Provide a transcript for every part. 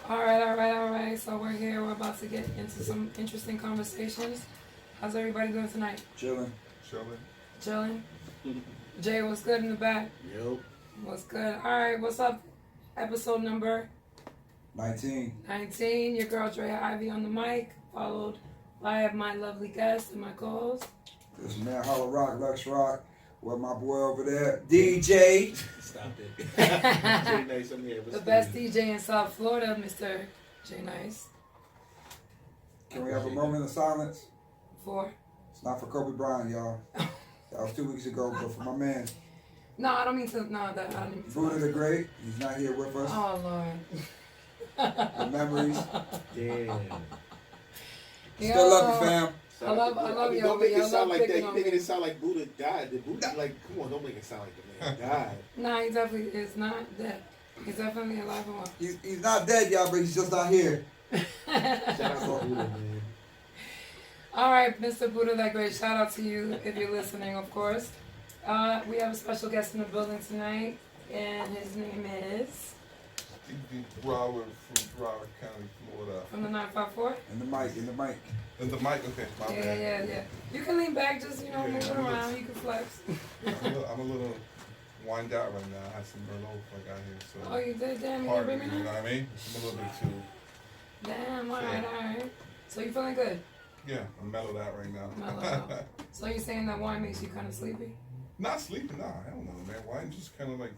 All right. So we're here. We're about to get into some interesting conversations. How's everybody doing tonight? Chilling. Chilling? Jay, what's good in the back? Yep. What's good? All right, what's up? Episode number 19. 19. Your girl Drea Ivy on the mic, followed by my lovely guest and my co-host. This man, Hollow Rock, Lux Rock. With my boy over there, DJ. Stop it. Jay Nice, I'm here. The best DJ in South Florida, Mr. Jay Nice. Can we have a moment of silence? For? It's not for Kobe Bryant, y'all. That was 2 weeks ago, but for my man. No, I don't mean to. No, that I didn't mean to. Buddha the Great, he's not here with us. Oh, Lord. The memories. Damn. Still love you, fam. I love you. Don't make it sound like that. picking You on making me. it sound like Buddha died. Did Buddha, like, come on, don't make it sound like the man died. No, he definitely is not dead. He's definitely alive and well. He's not dead, y'all, but he's just not here. Shout out to Buddha, man. All right, Mr. Buddha that Great, shout out to you if you're listening, of course. We have a special guest in the building tonight, and his name is? Broward from Broward County, Florida. From the 954? In the mic. And the mic, okay, my bad. Yeah. You can lean back, just, move it around. You can flex. I'm a little wind out right now. I had some Merlot before I got here, so. Oh, you did? Damn, you Pardon didn't me, bring you me know that? what I mean? I'm a little bit too. Damn, all right. So you feeling good? Yeah, I'm mellowed out right now. Mellowed out. So you saying that wine makes you kind of sleepy? Not sleeping, nah, hell no, man. Wine just kind of like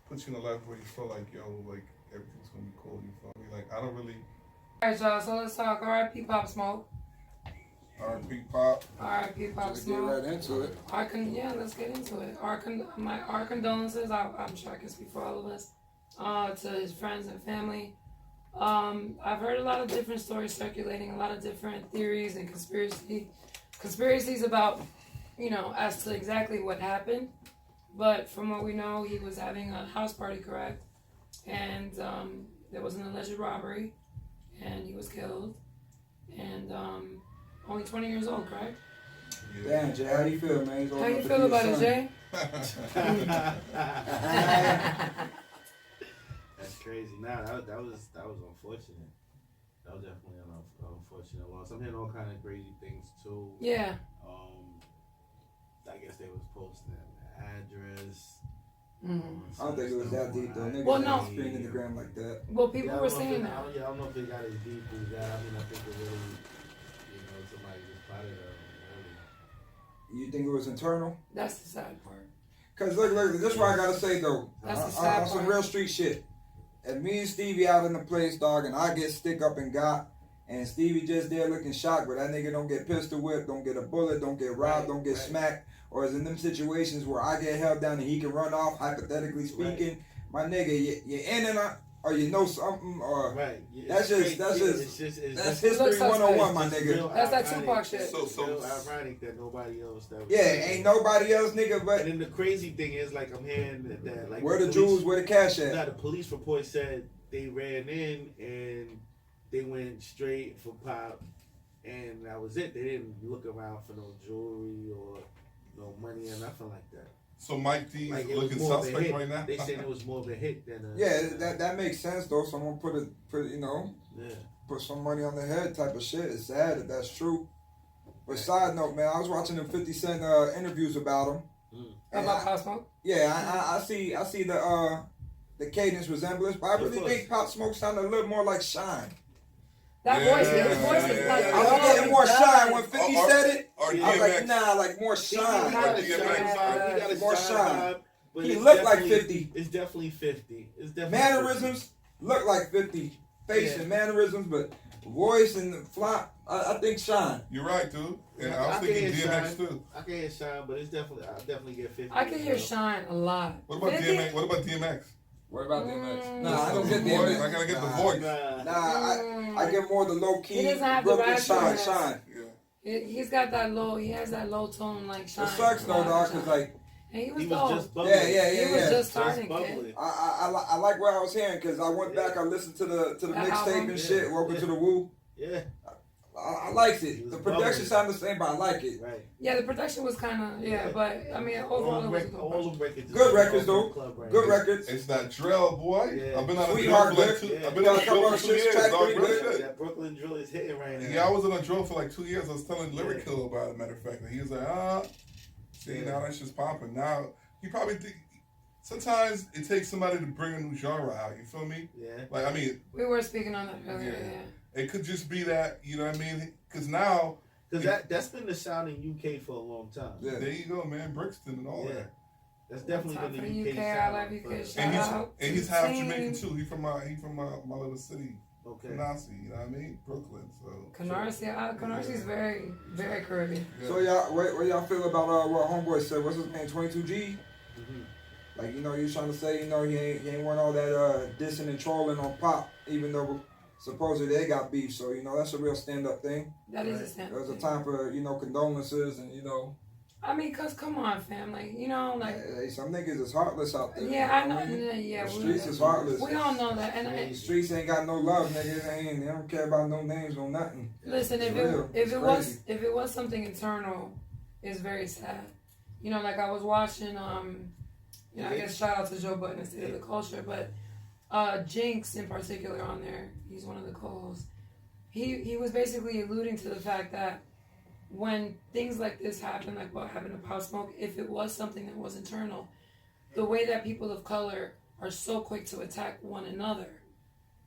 puts you in a level where you feel like, like everything's gonna be cool. You feel me? Like, I don't really. All right, y'all. So let's talk. R.I.P. Pop Smoke. R&B pop. R.I.P. Pop Let's get Smoke. right into it. Let's get into it. Our condolences. I'm sure I can speak for all of us. To his friends and family. I've heard a lot of different stories circulating, a lot of different theories and conspiracies about, as to exactly what happened. But from what we know, he was having a house party, correct? And there was an alleged robbery, and he was killed. And only 20 years old, correct? Yeah. Damn, Jay, how you feel, man? How you feel about it, Jay? That's crazy. Nah, that was unfortunate. That was definitely an unfortunate loss. I'm hearing all kind of crazy things too. Yeah. I guess they was posting an address. Mm-hmm. I don't think it was that deep, though. Niggas Well, no. ain't spinning the gram like that. Well, people were saying that. I don't know if they got as deep as that. I mean, I think it really, somebody just plotted it. Really. You think it was internal? That's the sad part. Cause look, this is what I gotta say though. That's the sad on some part. real street shit. If me and Stevie out in the place, dog, and I get stick up and got, and Stevie just there looking shocked, but that nigga don't get pistol whipped, don't get a bullet, don't get robbed, don't get smacked, or is in them situations where I get held down and he can run off, hypothetically speaking, my nigga, you're in and out, or you know something, or right. that's It's history 101, my it's nigga. real That's that ironic. Tupac shit. It's So- real ironic that nobody else that was Yeah, ain't nobody else, nigga, but And then the crazy thing is, like, I'm hearing that like, where the police- jewels, where the cash at? Now, the police report said they ran in and they went straight for Pop, and that was it. They didn't look around for no jewelry or no money or nothing like that. So Mike D's Like, it was looking more of a suspect hit. right now? They said it was more of a hit than a... Yeah, that makes sense though. Someone put Yeah. put some money on the head type of shit. It's sad if that's true. But side note, man, I was watching them 50 Cent interviews about him. And About Pop Smoke? I see the cadence resemblance, but I really think Pop Smoke sounded a little more like Shine. That voice, his voice is like... I was getting more Shine when 50 said it. Or I was like, DMX. nah, like more He Shine. got a Yeah, shine man. vibe. He got a More shine shine. vibe. But He it's looked like definitely- 50. It's definitely 50. It's definitely Mannerisms look like 50. Face and mannerisms, but voice and flop, I think Shine. You're right, dude. And I was I thinking can hear DMX Shine. too. I can hear Shine, but it's definitely, I definitely get 50. I can hear Shine a lot. What about 50? DMX? What about DMX? What about DMX? Mm. Nah, I don't get The voice. DMX. I gotta get the Nah. voice. Nah. I get more the low He key, doesn't have the broken rap Shine, voice. Shine. Yeah. He's got that low, he has that low tone like Shine. It sucks though, dog, cause like, And he was He dope. was just bubbling. He was just starting, Just kid. bubbling. I like what I was hearing, cause I went back, I listened to the That mixtape album? and shit. Welcome to the Woo. Yeah. I liked It it. was The production bubbly. sounded the same, but I like it. Right. Yeah, the production was kind of but I mean overall it was a good all project. them records. Good records though. Club right Good now. records. It's that drill, boy. Yeah. I've been on a drill Sweetheart for like good. 2. Yeah. I've been Got on a a couple drill of for 2 shits, years, track dog. pretty Real good. shit. That Brooklyn drill is hitting right now. Yeah, I was on a drill for like 2 years. I was telling Lyric Kill about it, matter of fact. And he was like, see, now that shit's popping. Now, he probably think, sometimes it takes somebody to bring a new genre out, you feel me? Yeah. Like, I mean, We were speaking on that earlier. Yeah. it could just be that, you know what I mean? Because now, Because that's been the sound in UK for a long time. Yeah. there you go, man. Brixton and all Yeah. that. That's definitely Time been for the the UK UK. I sound. love UK. but- Shout And he's, out and to he's the half team. Jamaican too. He from my little city, Okay. Canarsie. You know what I mean? Brooklyn. So Canarsie is very, very Caribbean. yeah. So y'all, what y'all feel about what Homeboy said? What's his name? 22G. Mhm. Like you know, you trying to say he ain't want all that dissing and trolling on Pop, even though supposedly they got beef. So that's a real stand up thing. That is a Right. stand. There's a time for condolences and I mean, cause come on, family. Like hey, some niggas is heartless out there. yeah, I know. what mean? Yeah, The streets is heartless. we all know that. The And streets ain't got no love, niggas. They don't care about no names, no nothing. listen, if It's real. it It's if it was something internal, it's very sad. Like I was watching. I guess shout out to Joe Budden and State of the Culture, but Jinx in particular on there. He's one of the co-hosts. He was basically alluding to the fact that when things like this happen, like what happened to Pop Smoke, if it was something that was internal, the way that people of color are so quick to attack one another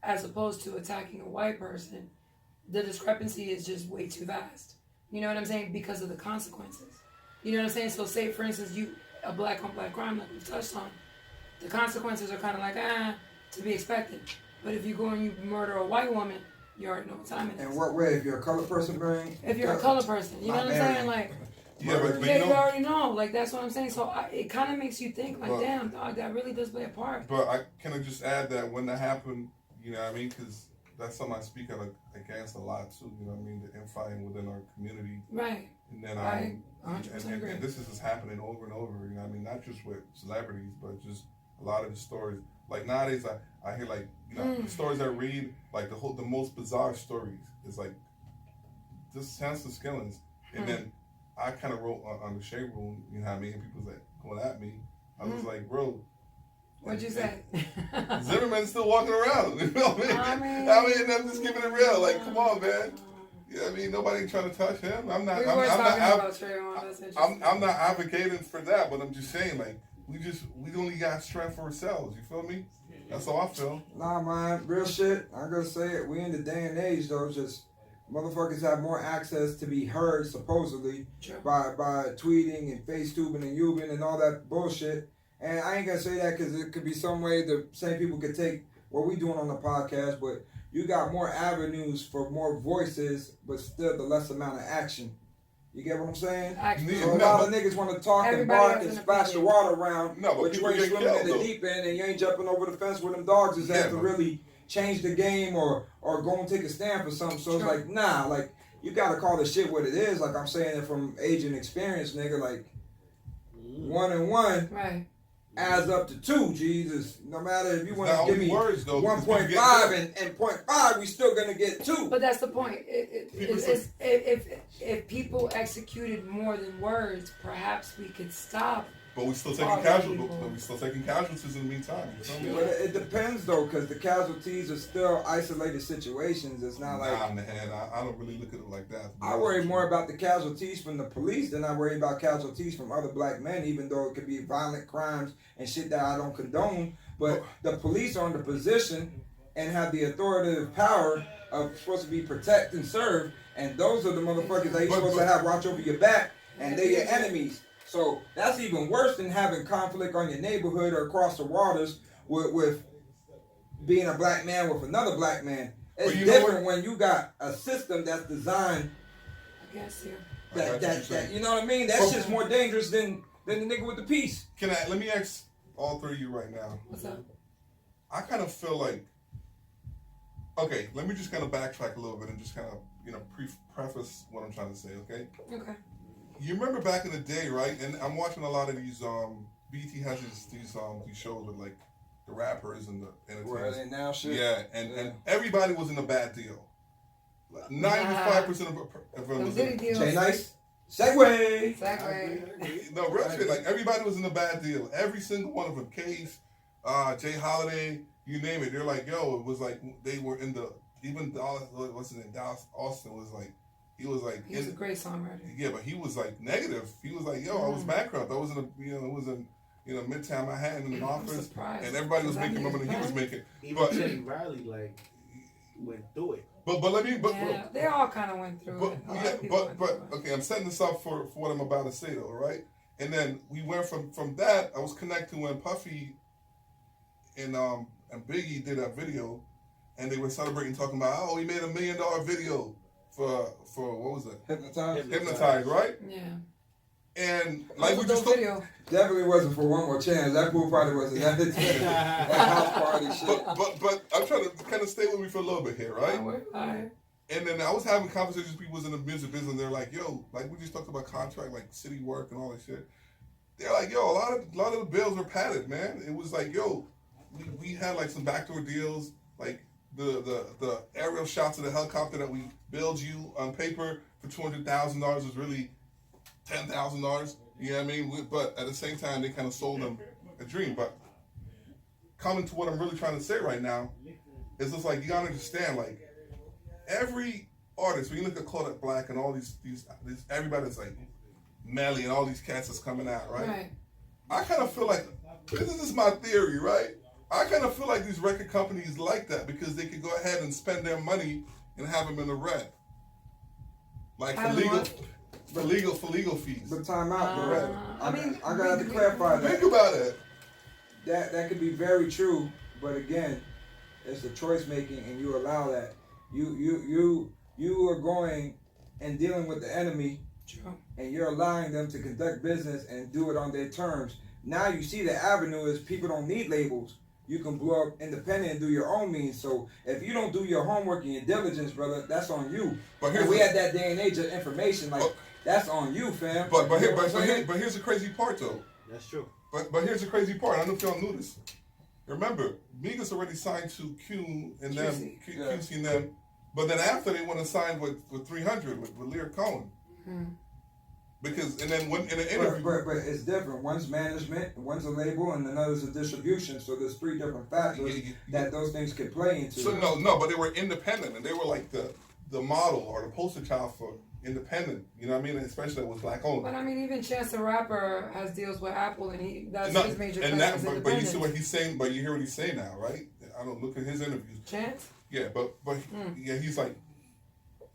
as opposed to attacking a white person, the discrepancy is just way too vast. You know what I'm saying? Because of the consequences. You know what I'm saying? So say, for instance, a black on black crime like we've touched on, the consequences are kind of like, to be expected. But if you go and you murder a white woman, you already know what time it is. And what way? If you're a colored person, If you're a color person, you know what I'm saying? Like, Yeah, but yeah, you you know, already know. Like, that's what I'm saying. So it kind of makes you think, like, But- damn, dog, that really does play a part. but I can just add that when that happened, you know what I mean? Because that's something I speak out against a lot too. You know what I mean? The infighting within our community, Right. and then I and 100% agree. this is just happening over and over. You know what I mean? Not just with celebrities, but just a lot of the stories. Like nowadays, I hear like the stories I read, like the most bizarre stories is like just senseless killings, and then I kind of wrote on the shade room. You know what I mean? And people was like going at me. I was like, bro. What'd you say? Zimmerman's still walking around. You know what I mean? I'm just keeping it real. Like, come on, man. You know what I mean? Nobody trying to touch him. I'm not. We I'm were not. talking about Trayvon. That's interesting. I'm not advocating for that, but I'm just saying, like, we only got strength for ourselves. You feel me? That's how I feel. Nah, man, real shit. I'm gonna say it. We in the day and age though. Just motherfuckers have more access to be heard supposedly True. by tweeting and FaceTubing and Ubing and all that bullshit. And I ain't gonna say that because it could be some way the same people could take what we doing on the podcast, but you got more avenues for more voices, but still the less amount of action. You get what I'm saying? Actually, So a lot of niggas want to talk and Everybody bark has and an splash the opinion. water around, No, but but you people ain't get swimming killed, in the though. deep end and you ain't jumping over the fence with them dogs is Yeah, that to but- really change the game or go and take a stand for something. So it's Sure. like, nah, like you gotta call the shit what it is. Like I'm saying it from age and experience, nigga. Like 1 and 1 right. adds up to 2. Jesus, no matter if you It's want not to give only me words, though, because people 1.5 get and 0.5, we still gonna get 2. But that's the point. People If people executed more than words, perhaps we could stop. But we still Oh, taking yeah, casualties. people. But we still taking casualties in the meantime. You feel me? But it depends though, because the casualties are still isolated situations. It's not like Nah, man. I don't really look at it like that. to be I honest worry with you. more about the casualties from the police than I worry about casualties from other black men, even though it could be violent crimes and shit that I don't condone. But the police are in the position and have the authoritative power of supposed to be protect and serve, and those are the motherfuckers that you're supposed to have watch over your back, and they're your enemies. So that's even worse than having conflict on your neighborhood or across the waters with being a black man with another black man. It's Well, you know different when you got a system that's designed I guess you. I got what you're that saying. you know what I mean? That Well- shit's more dangerous than the nigga with the piece. Let me ask all three of you right now. What's up? I kind of feel like, okay, let me just kind of backtrack a little bit and just kind of, preface what I'm trying to say, okay? Okay. You remember back in the day, right? And I'm watching a lot of these, BT has these shows with like the rappers and the Where entertainers. they now shit. Yeah, and everybody was in a bad deal. 95% of it Them was Diddy in, deals. Jay Nice. Segway. Exactly. no real shit. Like everybody was in a bad deal. Every single one of them. Case, Jay Holiday, you name it. They're like, yo, it was like they were in the even Dallas. What's his name? Dallas Austin was like, he was like, He was a great songwriter. yeah, but he was like negative. He was like, yo, I was bankrupt. I was in a, it was in, Midtown Manhattan in an I'm office, surprised. and everybody was Does that making more mean than he was it's making. Even But Teddy Riley like went through it. but let me Yeah, they all kind of went through it. A lot of people went through it. okay, I'm setting this up for what I'm about to say though, right? And then we went from that. I was connected when Puffy and Biggie did that video, and they were celebrating, talking about, oh, he made $1 million video for what was it? Hypnotized, right? Yeah. And like we That was just a dope video. Definitely wasn't for One More Chance. That pool party wasn't that house party shit. but I'm trying to kind of stay with me for a little bit here, right? Alright. And then I was having conversations with people in the music business, and they're like, yo, like we just talked about contract, like city work and all that shit. They're like, yo, a lot of the bills were padded, man. It was like, yo, we had like some backdoor deals, like the aerial shots of the helicopter that we billed you on paper for $200,000 was really $10,000. You know what I mean? But at the same time, they kind of sold them a dream. But coming to what I'm really trying to say right now is just like, you gotta understand, like every artist, when you look at Kodak Black and all these everybody that's like Melly and all these cats that's coming out, right? I kind of feel like, this is just my theory, right? I kind of feel like these record companies like that because they could go ahead and spend their money and have them in the red, like for legal fees. But time out, bro. I gotta have to we- clarify that. Think about it. That could be very true, but again, it's a choice making, and you allow that. You are going and dealing with the enemy, True. and you're allowing them to conduct business and do it on their terms. Now you see the avenue is people don't need labels. You can blow up independent and do your own means. So if you don't do your homework and your diligence, brother, that's on you. But And we had that day and age of information, like that's on you, fam. But You know what I'm saying? here's the crazy part though. That's true. But here's the crazy part. I don't know if y'all knew this. Remember, Migos already signed to Q and them, QC and them. But then after they want to sign with 300 with Lear Cohen. Because and then when in an interview, but it's different. One's management, one's a label, and another's a distribution. So there's three different factors that those things could play into. So no, but they were independent, and they were like the model or the poster child for independent. You know what I mean? Especially that was black owned. But I mean, even Chance the Rapper has deals with Apple, and that's No, his major and client is but you independent. see what he's saying. But you hear what he's saying now, right? I don't look at his interviews. Chance? Yeah, but yeah, he's like,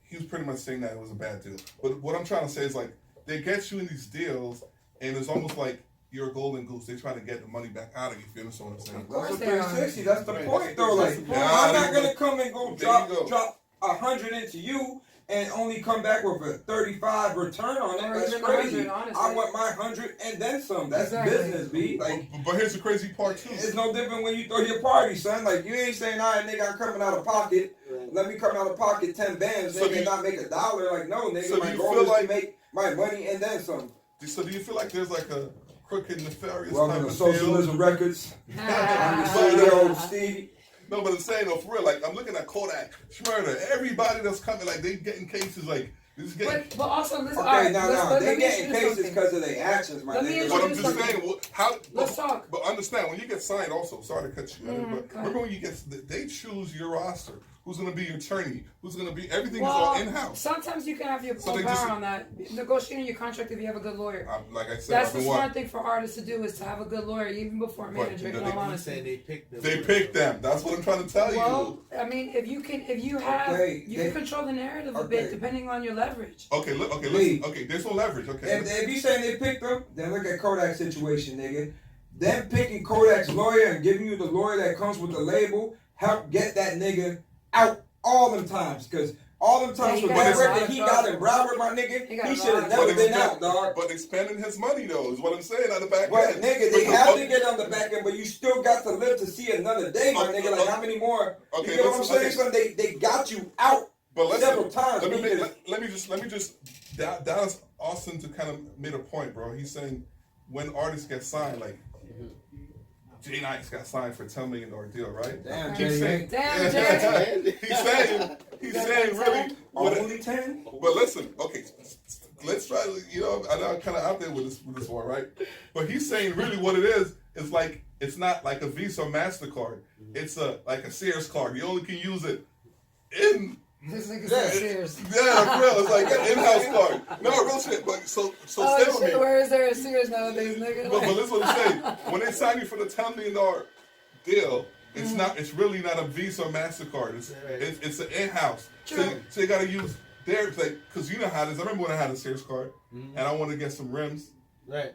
he was pretty much saying that it was a bad deal. But what I'm trying to say is like, they get you in these deals, and it's almost like you're a golden goose. They try to get the money back out of you. If you understand what I'm saying? Of course That's a they are. 360. That's the Right. point, though. That's Like, the point. I'm not gonna come and go There you go. drop 100 into you and only come back with a 35 return on it. Or That's even crazy. 100, honestly. I want my 100 and then some. That's Exactly. business, B. Like, But here's the crazy part too. it's no different when you throw your party, son. Like, you ain't saying, all right, nigga, I'm coming out of pocket. Let me come out of pocket 10 bands, So nigga, do and you- not make $1. Like, no, nigga, So do my you goal feel is like- to make my money and then some. So do you feel like there's like a crooked, nefarious Welcome type to of Socialism deal? Records. I'm the CEO, Stevie. No, but I'm saying though, for real, like I'm looking at Kodak, Schmurder, everybody that's coming, like they getting cases like this is getting. But also, listen, Okay, now, let they me getting introduce cases something. because of their actions, my Let me nigga. But I'm introduce just saying, how? Let's talk. But understand when you get signed, also. Sorry to cut you. But go ahead. remember when you get, they choose your roster. Who's gonna be your attorney? Who's gonna be everything Well, is all in house. sometimes you can have your So own they power just- on that. Negotiating your contract if you have a good lawyer. Like I said, That's I've the been smart watching. thing for artists to do is to have a good lawyer even before a But manager. In they- all I'm honesty. saying they picked them. They picked them. That's what I'm trying to tell Well, you. I mean, if you have, Okay, you can control the narrative a okay. bit depending on your leverage. Okay, look. Okay, Lee. listen. Okay, there's no leverage. Okay. If you saying they picked them, then look at Kodak's situation, nigga. Them picking Kodak's lawyer and giving you the lawyer that comes with the label helped get that nigga out all them times. Because all them times Yeah, with he that got a lot record of he trouble. got in Broward, my nigga, He got he a should lot have of never been out, dog. But they spending his money though, is what I'm saying on the back But end. nigga, they have to get on the back end, but you still got to live to see another day, my nigga. Like how many more? Okay, You get what I'm listen, saying? okay. So they got you out But let's several times. Let me because- let me just Dallas Austin to kind of made a point, bro. He's saying when artists get signed, like Jay Nice got signed for $10 million deal, right? Damn, He's Jay. saying, Damn, Jay. he's saying He's That's saying like really 10? what Only 10? But listen, okay, let's try to, I know I'm kind of out there with this one, right? But he's saying really what it is like, it's not like a Visa or MasterCard. It's like a Sears card. You only can use it in. This nigga said Sears. Yeah, for real. It's like an in-house card. No, real shit. But so Oh stay with shit, me. where is there a Sears nowadays, nigga? But listen what I'm saying. When they sign you for the $10 million deal, it's not. It's really not a Visa or MasterCard. It's an in-house. True. So you gotta use their because you know how it is. I remember when I had a Sears card and I wanted to get some rims. Right.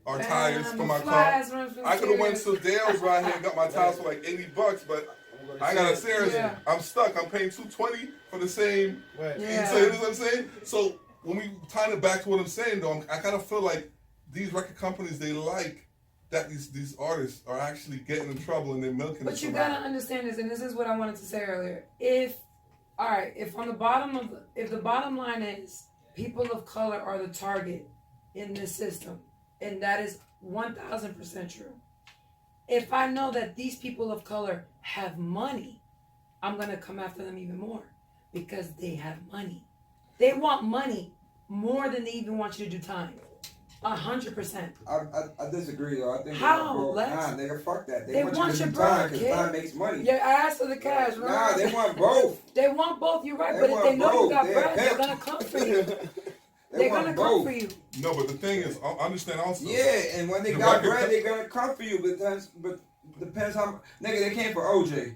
Or Damn, tires for my the car. flies run from I could have went Sears. to Dale's right here and got my tires for like $80, but I got a Sears. Yeah. I'm stuck. I'm paying $220 for the same. Right. Yeah. So you know what I'm saying? So when we tie it back to what I'm saying, though, I kind of feel like these record companies, they like that these artists are actually getting in trouble and they're milking it. But you somehow. gotta understand this, and this is what I wanted to say earlier. If on the bottom of if the bottom line is people of color are the target in this system, and that is 1,000% true. If I know that these people of color have money, I'm gonna come after them even more because they have money. They want money more than they even want you to do time. 100%. I disagree though. I think How, Lex? nah, nigga, fuck that. They want want you to your do time bread, because kid. time makes money. Yeah, I asked for the cash. Nah, they want both. They want both. You're right, They but if they want know you both. got They're bread, they're pimp. gonna come for you. They They're want gonna come both. for you. No, but the thing is, I understand also. Yeah, and when they The got record bread, co- they're gonna come for you. But depends how. Nigga, they came for OJ.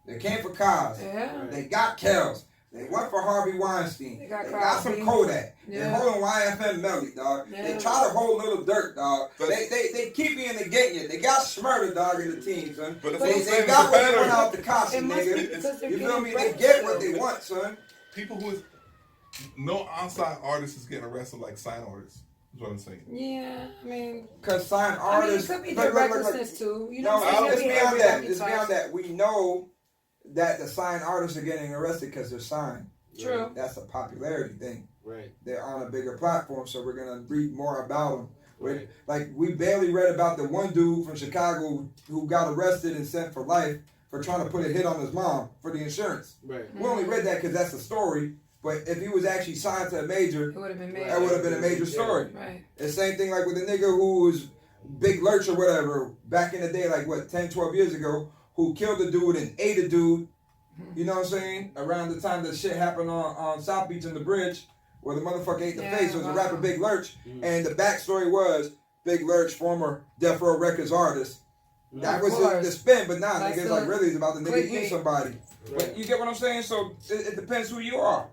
They came for Kaz. Yeah. They got Kels. They went for Harvey Weinstein. They got some Cosby. Kodak. Yeah. They holding YFM Melly, dog. Yeah. They try to hold Little Dirt, dog. But- They keep you and they get you. They got Smurder, dog, in the team, son. But They it's saying got it's what they better. want out the costume, It must be nigga. because they're You feel getting me? They bread. get what they want, son. People who is no outside artist is getting arrested like sign artists. Is what I'm saying. Yeah, I mean, Cause sign I mean, it artists. could be look, their look, look, look. recklessness too. You No, know what I'm it's saying? beyond that. It's Every beyond time that. We know that the signed artists are getting arrested because they're signed. True. That's a popularity thing. Right. They're on a bigger platform, so we're gonna read more about them. Right. Like we barely read about the one dude from Chicago who got arrested and sent for life for trying to put a hit on his mom for the insurance. Right. We only read that because that's the story. But if he was actually signed to a major, It would have been made. that would have been a major story. Right. The same thing like with the nigga who was Big Lurch or whatever back in the day, like what, 10, 12 years ago, who killed a dude and ate a dude. You know what I'm saying? Around the time that shit happened on South Beach on the bridge, where the motherfucker ate the Yeah, face, was a wow. rapper Big Lurch. And the backstory was Big Lurch, former Death Row Records artist. That Of was course. the spin, but nah, That's niggas the like really it's about the nigga clickbait. eat somebody. Right. But you get what I'm saying? So it depends who you are.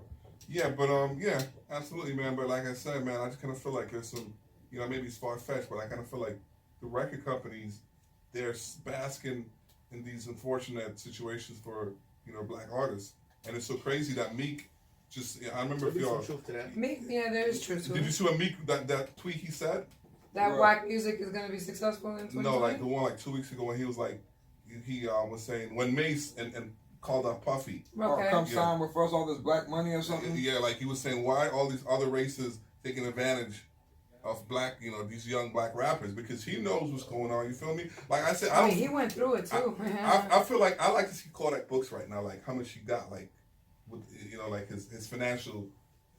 Yeah, but yeah, absolutely, man. But like I said, man, I just kind of feel like there's some, maybe it's far fetched, but I kind of feel like the record companies, they're basking in these unfortunate situations for black artists, and it's so crazy that Meek just. I remember if There'll be some y'all. truth to that. Meek, yeah, there is truth to Did you it. see what Meek that tweet he said? That Right. whack music is gonna be successful in 2020. No, like the one like 2 weeks ago when he was like, he was saying when Mace and called out Puffy. Or Okay. come Yeah. sign with us all this black money or something. Yeah, like he was saying, why all these other races taking advantage of black, these young black rappers? Because he knows what's going on. You feel me? Like I said, I mean, he went through it too. I feel like I like to see Kodak books right now, like how much he got, like with like his financial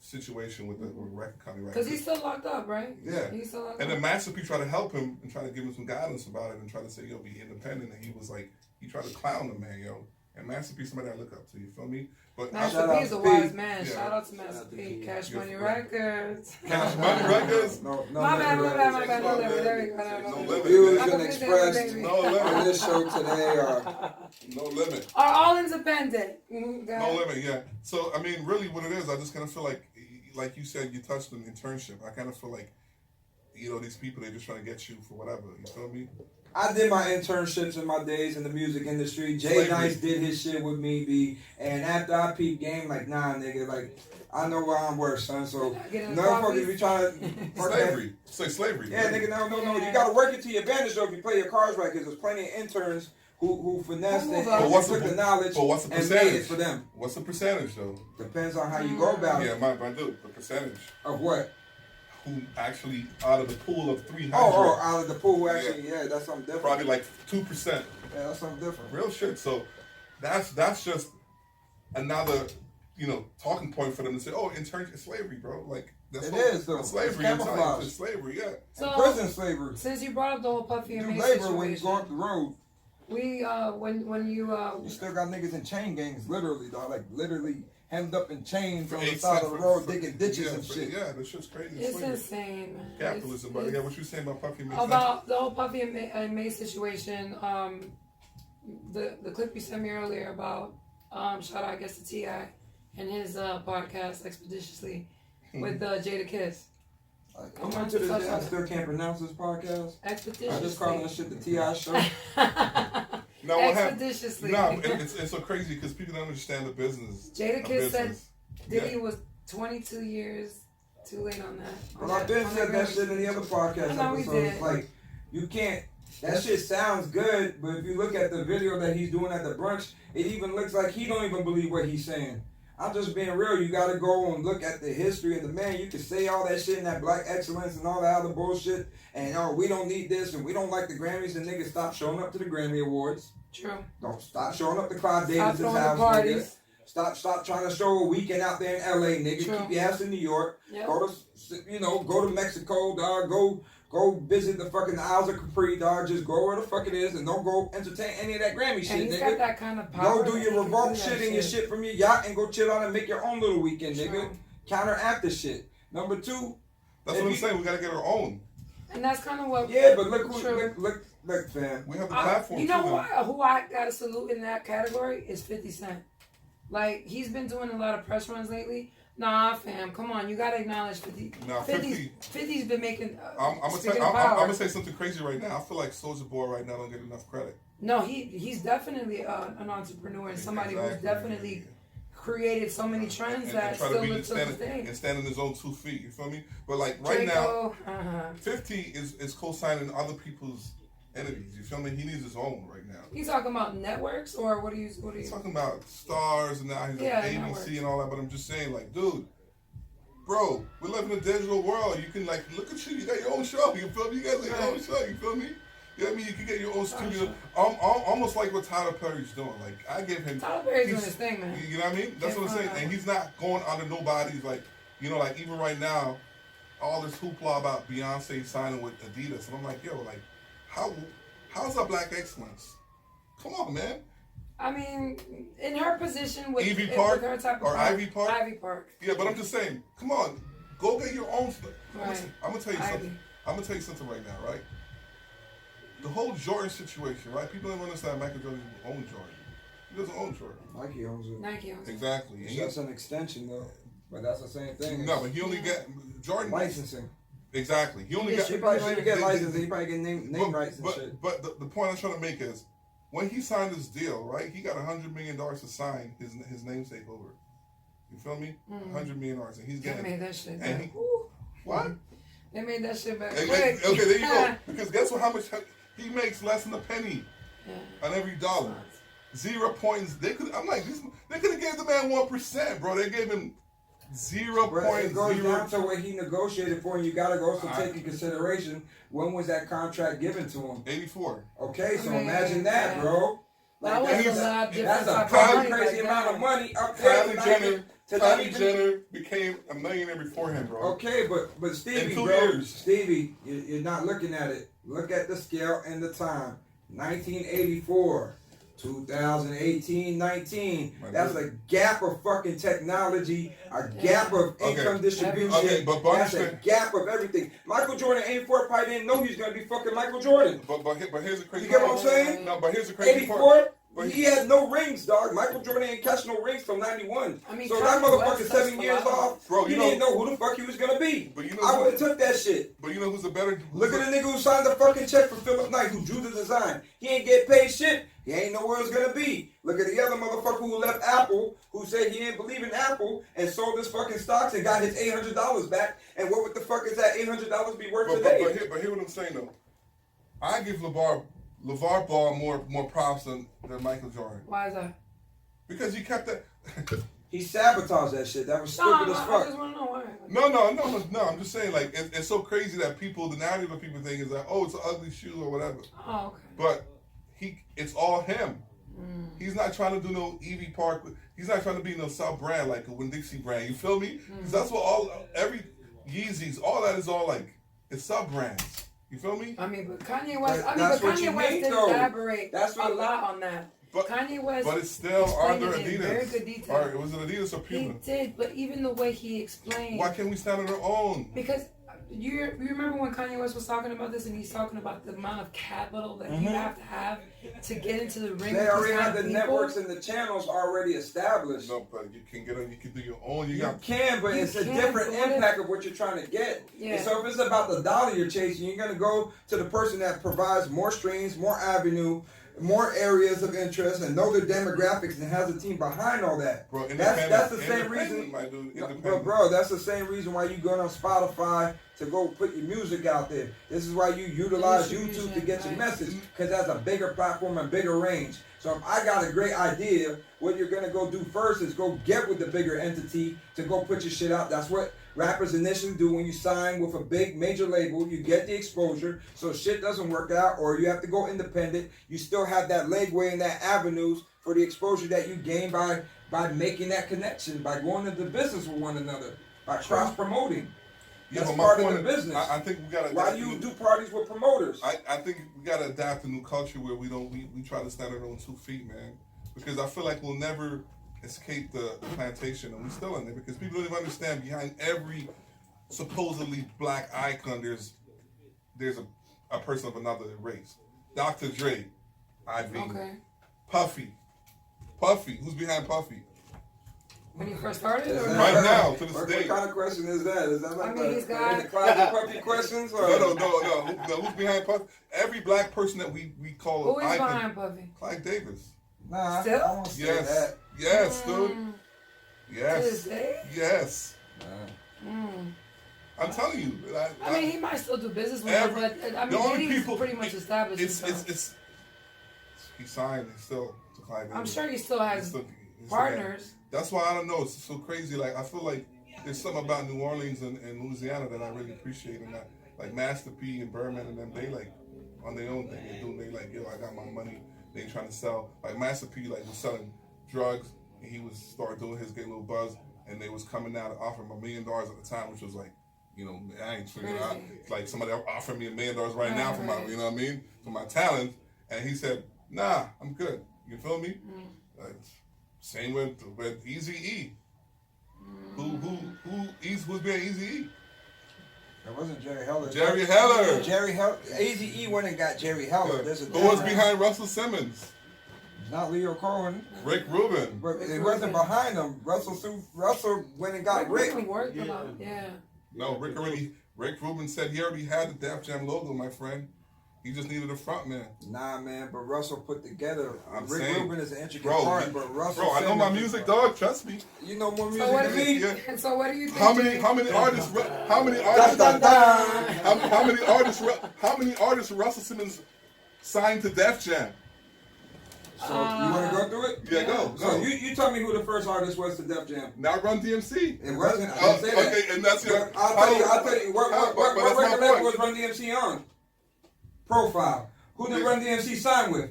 situation with the record company, right? Because he's still locked up, right? Yeah. He's still locked And up. then Master P tried to help him and try to give him some guidance about it and try to say, be independent. And he was like, he tried to clown the man, And Master P, somebody I look up to, you feel me? But Master Shout P out is a to wise P. man. Yeah. Shout out to Master P. Cash Yeah, Money for real. Records. Cash Money Records? No, My bad, my bad, my bad. No No limit. limit. There we go. No No limit. limit. Views I'm and a expressed baby. No limit. on this show today are No limit. Are all independent. Mhm, go No ahead. limit, yeah. So, I mean, really what it is, I just kind of feel like you said, you touched on internship. I kind of feel like, these people, they're just trying to get you for whatever. You feel me? I did my internships in my days in the music industry. Jay Slavery. Nice did his shit with me, B. And after I peeped game, like, nah, nigga, like, I know where I'm worth, son. So, Getting no coffee. fuckers be trying to fuck that. Slavery. Say slavery. Yeah, nigga, no. You gotta work it to your advantage, though, if you play your cards right, because there's plenty of interns who finessed Who it move up. and But what's took the- the knowledge but what's the and made it percentage? for them. What's the percentage, though? Depends on how you go about Yeah, it. my dude, the percentage. Of what? Who actually, out of the pool of 300, Out of the pool, actually, yeah, that's something different. probably like 2%. Yeah, that's something different. Real shit. So that's just another, talking point for them to say, oh, internship slavery, bro. Like that's It all, is, though. that's slavery. It's camouflage. It's slavery, yeah. So, prison slavery. Since you brought up the whole Puffy and You Mace labor situation, when you go up the road. we when you You still got niggas in chain gangs, literally, dog. Like literally hemmed up in chains For on the 8 side of the cents, road, for- digging ditches yeah, and shit. Yeah, that shit's crazy. it's slavery. insane, man. Capitalism, but yeah, what you saying about Puffy? About the whole Puffy and Mace situation, the clip you sent me earlier about shout out I guess to T.I. and his podcast Expeditiously with Jada Kiss. I went to the day, I still can't pronounce this podcast. Expeditiously. I just call that shit the T.I. show. No, what happened? Expeditiously. No, it's so crazy because people don't understand the business. Jada Kiss said business. Diddy was 22 years too late on that. Well, I've been said that shit in the other podcast I know we episodes. did. Like, you can't. That shit sounds good, but if you look at the video that he's doing at the brunch, it even looks like he don't even believe what he's saying. I'm just being real. You gotta go and look at the history of the man. You can say all that shit and that black excellence and all that other bullshit, and we don't need this and we don't like the Grammys, and niggas stop showing up to the Grammy Awards. True. Don't stop showing up to Clive Stop Davis's throwing the house, parties. nigga. Stop trying to show a weekend out there in LA, nigga. True. Keep your ass in New York. Yep. Go to Mexico, dog. Go visit the fucking Isles of Capri, dog. Just go where the fuck it is and don't go entertain any of that Grammy And shit, he's nigga. got that kind of power. Go do your that he can revolt do shit that and your shit from your yacht and go chill out and make your own little weekend, nigga. True. Counteract the shit. Number two. That's what I'm saying. We gotta get our own. And that's kind of what. Yeah, but look, True. look, fam. We have the platform. You know too, who I gotta salute in that category is 50 Cent. Like, he's been doing a lot of press runs lately. Nah, fam, come on, you gotta acknowledge 50. Nah, 50's been making. I'm gonna say something crazy right now. I feel like Soulja Boy right now don't get enough credit. No, he's definitely an entrepreneur and somebody who's definitely created so many trends that try still to be live to this day. and stand on his own 2 feet. You feel me? But like right now, Draco, 50 is co-signing other people's entities. You feel me? He needs his own right now. You talking about networks or what are you? He's talking about stars and now he's Yeah, like ABC networks. and all that. But I'm just saying, like, dude, bro, we live in a digital world. You can like look at you. You got your own show. You feel me? You got your own show. You feel me? You know what I mean? You can get your own studio. Almost like what Tyler Perry's doing. Like I give him. Tyler Perry's doing his thing, man. You know what I mean? That's Can't what I'm saying. find And out. he's not going under nobody's like, like even right now, all this hoopla about Beyonce signing with Adidas, and I'm like, yo, like, how's that black excellence? Come on, man. I mean, in her position with Ivy Park with her type of or product, Ivy Park? Ivy Park. Yeah, but I'm just saying, come on, go get your own stuff. Right. I'm gonna tell you Ivy. something. I'm gonna tell you something right now, right? The whole Jordan situation, right? People don't understand Michael Jordan own Jordan. He doesn't own Jordan. Nike owns it. Nike owns it. Exactly. And That's an extension, though. But that's the same thing. no, but he only got Jordan Licensing. Exactly. He only got. He probably don't even get licensing. He probably get name rights and shit. But the point I'm trying to make is, when he signed this deal, right? He got $100 million to sign his namesake over. You feel me? $100 million, and he's They getting. made that shit and back. he- Woo. What? They made that shit back Okay, quick. there you go. Because guess what? How much he makes? Less than a penny Yeah. on every dollar. 0 points. I'm like, they could have gave the man 1%, bro. They gave him 0.0. But it goes down to what he negotiated for, and you gotta also take in consideration when was that contract given to him. 84. Okay, so Man, imagine that, yeah. bro. That Like, was a lot different that's a type of crazy, money crazy back amount then. of money up there. Kylie Jenner became a millionaire before him, bro. Okay, but Stevie, In 2 bro, years. Stevie, you're not looking at it. Look at the scale and the time. 1984, 2018, 19. That's a gap of fucking technology, a gap of income distribution. Okay, but that's a gap of everything. Michael Jordan, 84, probably didn't know he was gonna be fucking Michael Jordan. But here's the crazy You get part. what I'm saying? No, but here's the crazy 84, part. But he had no rings, dog. Michael Jordan ain't catch no rings till 91. I mean, So that Kanye motherfucker West 7 touched years a lot. off, Bro, he you didn't know- know who the fuck he was gonna be. But you know I who- would have took that shit. But you know who's a better? Look at the nigga who signed the fucking check for Philip Knight, who drew the design. He ain't get paid shit. He ain't know where it's gonna be. Look at the other motherfucker who left Apple, who said he didn't believe in Apple and sold his fucking stocks and got his $800 back. And what the fuck is that $800 be worth today? But hear what I'm saying though. I give LeVar Ball more props than Michael Jordan Why is that? because he kept that. He sabotaged that shit. That was No, stupid as I fuck. just want to know why. No. I'm just saying, like, it's so crazy that the narrative of people think is that, oh, it's an ugly shoe or whatever. Oh, okay. But it's all him. He's not trying to do no Evie Park. He's not trying to be no South brand like a Winn-Dixie brand. You feel me? Because that's what every Yeezys, all that is all like, it's sub brands. You feel me? I mean, but Kanye West. But I mean, that's but what you Kanye West mean, did though. elaborate That's what- a lot on that. But, Kanye West. but it's still explained under it in Adidas. very good detail. Or was it Adidas or He Puma? did, but even the way he explained. Why can't we stand on our own? Because you remember when Kanye West was talking about this, and he's talking about the amount of capital that you have to get into the ring. They with already these have the people. networks and the channels already established. No, but you can get on. You can do your own. You got can, but You it's a can, different but what if- impact of what you're trying to get. Yeah. And so if it's about the dollar you're chasing, you're gonna go to the person that provides more streams, more avenue, more areas of interest, and know their demographics and has a team behind all that. Bro, That's the same reason. My dude, But independent. bro, that's the same reason why you go on Spotify to go put your music out there. This is why you utilize YouTube to get your message, because that's a bigger platform and bigger range. So if I got a great idea, what you're gonna go do first is go get with the bigger entity to go put your shit out. That's what rappers initially do when you sign with a big major label. You get the exposure, so shit doesn't work out, or you have to go independent. You still have that legway and that avenues for the exposure that you gain by making that connection, by going into business with one another, by cross promoting. Yeah, That's but my part of point the is, business. I think we gotta. Why you do parties with promoters? I think we gotta adapt a new culture where we try to stand on our own 2 feet, man. Because I feel like we'll never escape the plantation, and we still in there because people don't even understand behind every supposedly black icon there's a person of another race. Dr. Dre, Okay. Puffy, who's behind Puffy? When he first started, or Right now, to this What day. kind of question is that? Is that like I mean, he's got- the classic puppy questions? Or? No. Who's behind Puffy? Every black person that we call Who an is icon. behind Puffy? Clyde Davis. Nah, Still? I won't say Yes. that. Yes, dude. To this Yes. day? Yes. Mm. I'm telling you. I mean, he might still do business with Every- her, but I the mean, only Diddy's people- pretty much established It's himself. he signed still to Clyde Davis. I'm sure he still has He's partners. That's why I don't know. It's so crazy. Like I feel like there's something about New Orleans and Louisiana that I really appreciate, and that like Master P and Birdman and them, they like on their own thing. They do. They like, yo, I got my money. They ain't trying to sell. Like Master P like was selling drugs, and he was started doing his get a little buzz, and they was coming out and offering him $1 million at the time, which was like, you know, I ain't figuring out like somebody offered me $1 million right now for my, you know what I mean, for my talent, and he said, nah, I'm good. You feel me? Same with Eazy-E. Who's being Eazy-E? It wasn't Jerry Heller. Jerry Heller. Jerry Heller. AZE went and got Jerry Heller. There's a Who was difference. behind Russell Simmons? It's not Leo Cohen. Rick Rubin. But it wasn't behind him. Russell went and got Rick. Rick worked a lot. Yeah. No, Rick Rubin said he already had the Def Jam logo, my friend. He just needed a front man. Nah, man, but Russell put together. I'm Rick saying, Rubin is an intricate bro, part, but Russell. Bro, I know my Simmons- music, dog. Trust me. You know more music So what than do me. you? Yeah. So what do you think? How many Jay? artists? How many Dun, dun, artists? dun. How many artists Russell Simmons signed to Def Jam? So you want to go through it? Yeah, go. So you tell me who the first artist was to Def Jam. Not Run DMC. It wasn't. I didn't say that. Okay, and that's your. But I'll tell you. What but that's my record label point. was Run DMC on? Profile. Who did Run DMC sign with?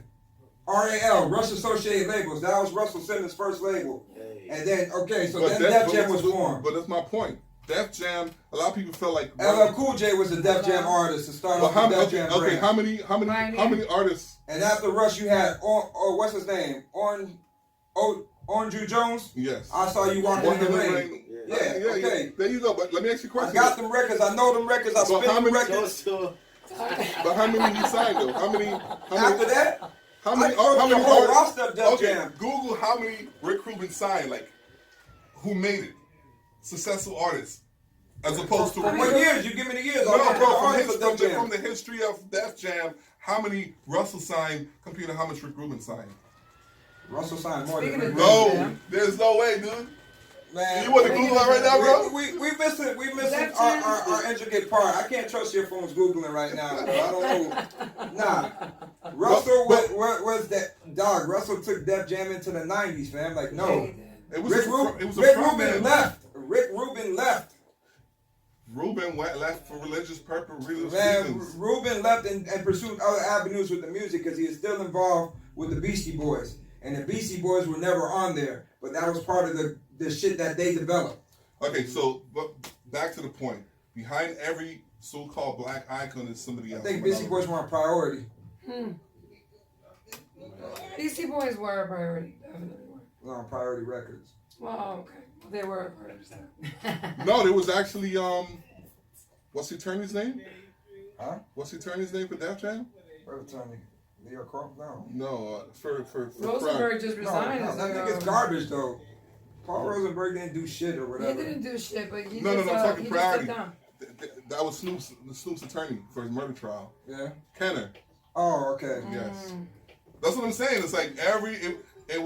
RAL, Rush Associated Labels. That was Russell Simmons' first label. And then, then Def Jam was formed. But that's my point. Def Jam. A lot of people felt like. LL Cool J was a Def Jam artist to start off the Def Jam brand. how many artists? And after Rush, you had what's his name? Andrew Jones. Yes. I saw you walking in the rain. Yeah, okay. There you go. But let me ask you a question. I got them records. I know them records. I But spin how them many- records. But how many he signed though? How many? After that, How many? I go How through many the whole artists? roster of Def Okay, Jam. Google how many Rick Rubin signed. Like, who made it? Successful artists, as opposed to For what years? You give me the years. No, I'll get the bro. artists of Def Jam. From the history of Def Jam, how many Russell signed compared to how much Rick Rubin signed? Russell signed more than Speaking Rick of Rubin. Def No, Jam. there's no way, dude. Man, You want to Google that right now, bro? We missing Def Jam. our intricate part. I can't trust your phones Googling right now. I don't know. Nah. Russell was that dog. Russell took Def Jam into the 90s, fam. Like, no. It was Rick a front Rubin man. left. Rick Rubin left. Rubin left for religious purpose. Man, reasons. Rubin left and pursued other avenues with the music because he is still involved with the Beastie Boys. and the Beastie Boys were never on there, but that was part of the shit that they developed. Okay, so but back to the point. Behind every so-called black icon is somebody else. I think Beastie Boys weren't a priority. Beastie Boys were a priority, definitely were. On Priority Records. Well, okay. They were a part of that. No, there was actually what's the attorney's name? Huh? What's the attorney's name for Def Jam? Where the time? Leo Crump? No. No, for Rosenberg just No, resigned. no, as that a, nigga's garbage though. Paul Rosenberg didn't do shit or He whatever. didn't do shit, but he No, just, I'm talking he priority. just down. That was Snoop's attorney for his murder trial. Yeah. Kenner. Oh, okay. Yes. That's what I'm saying. It's like it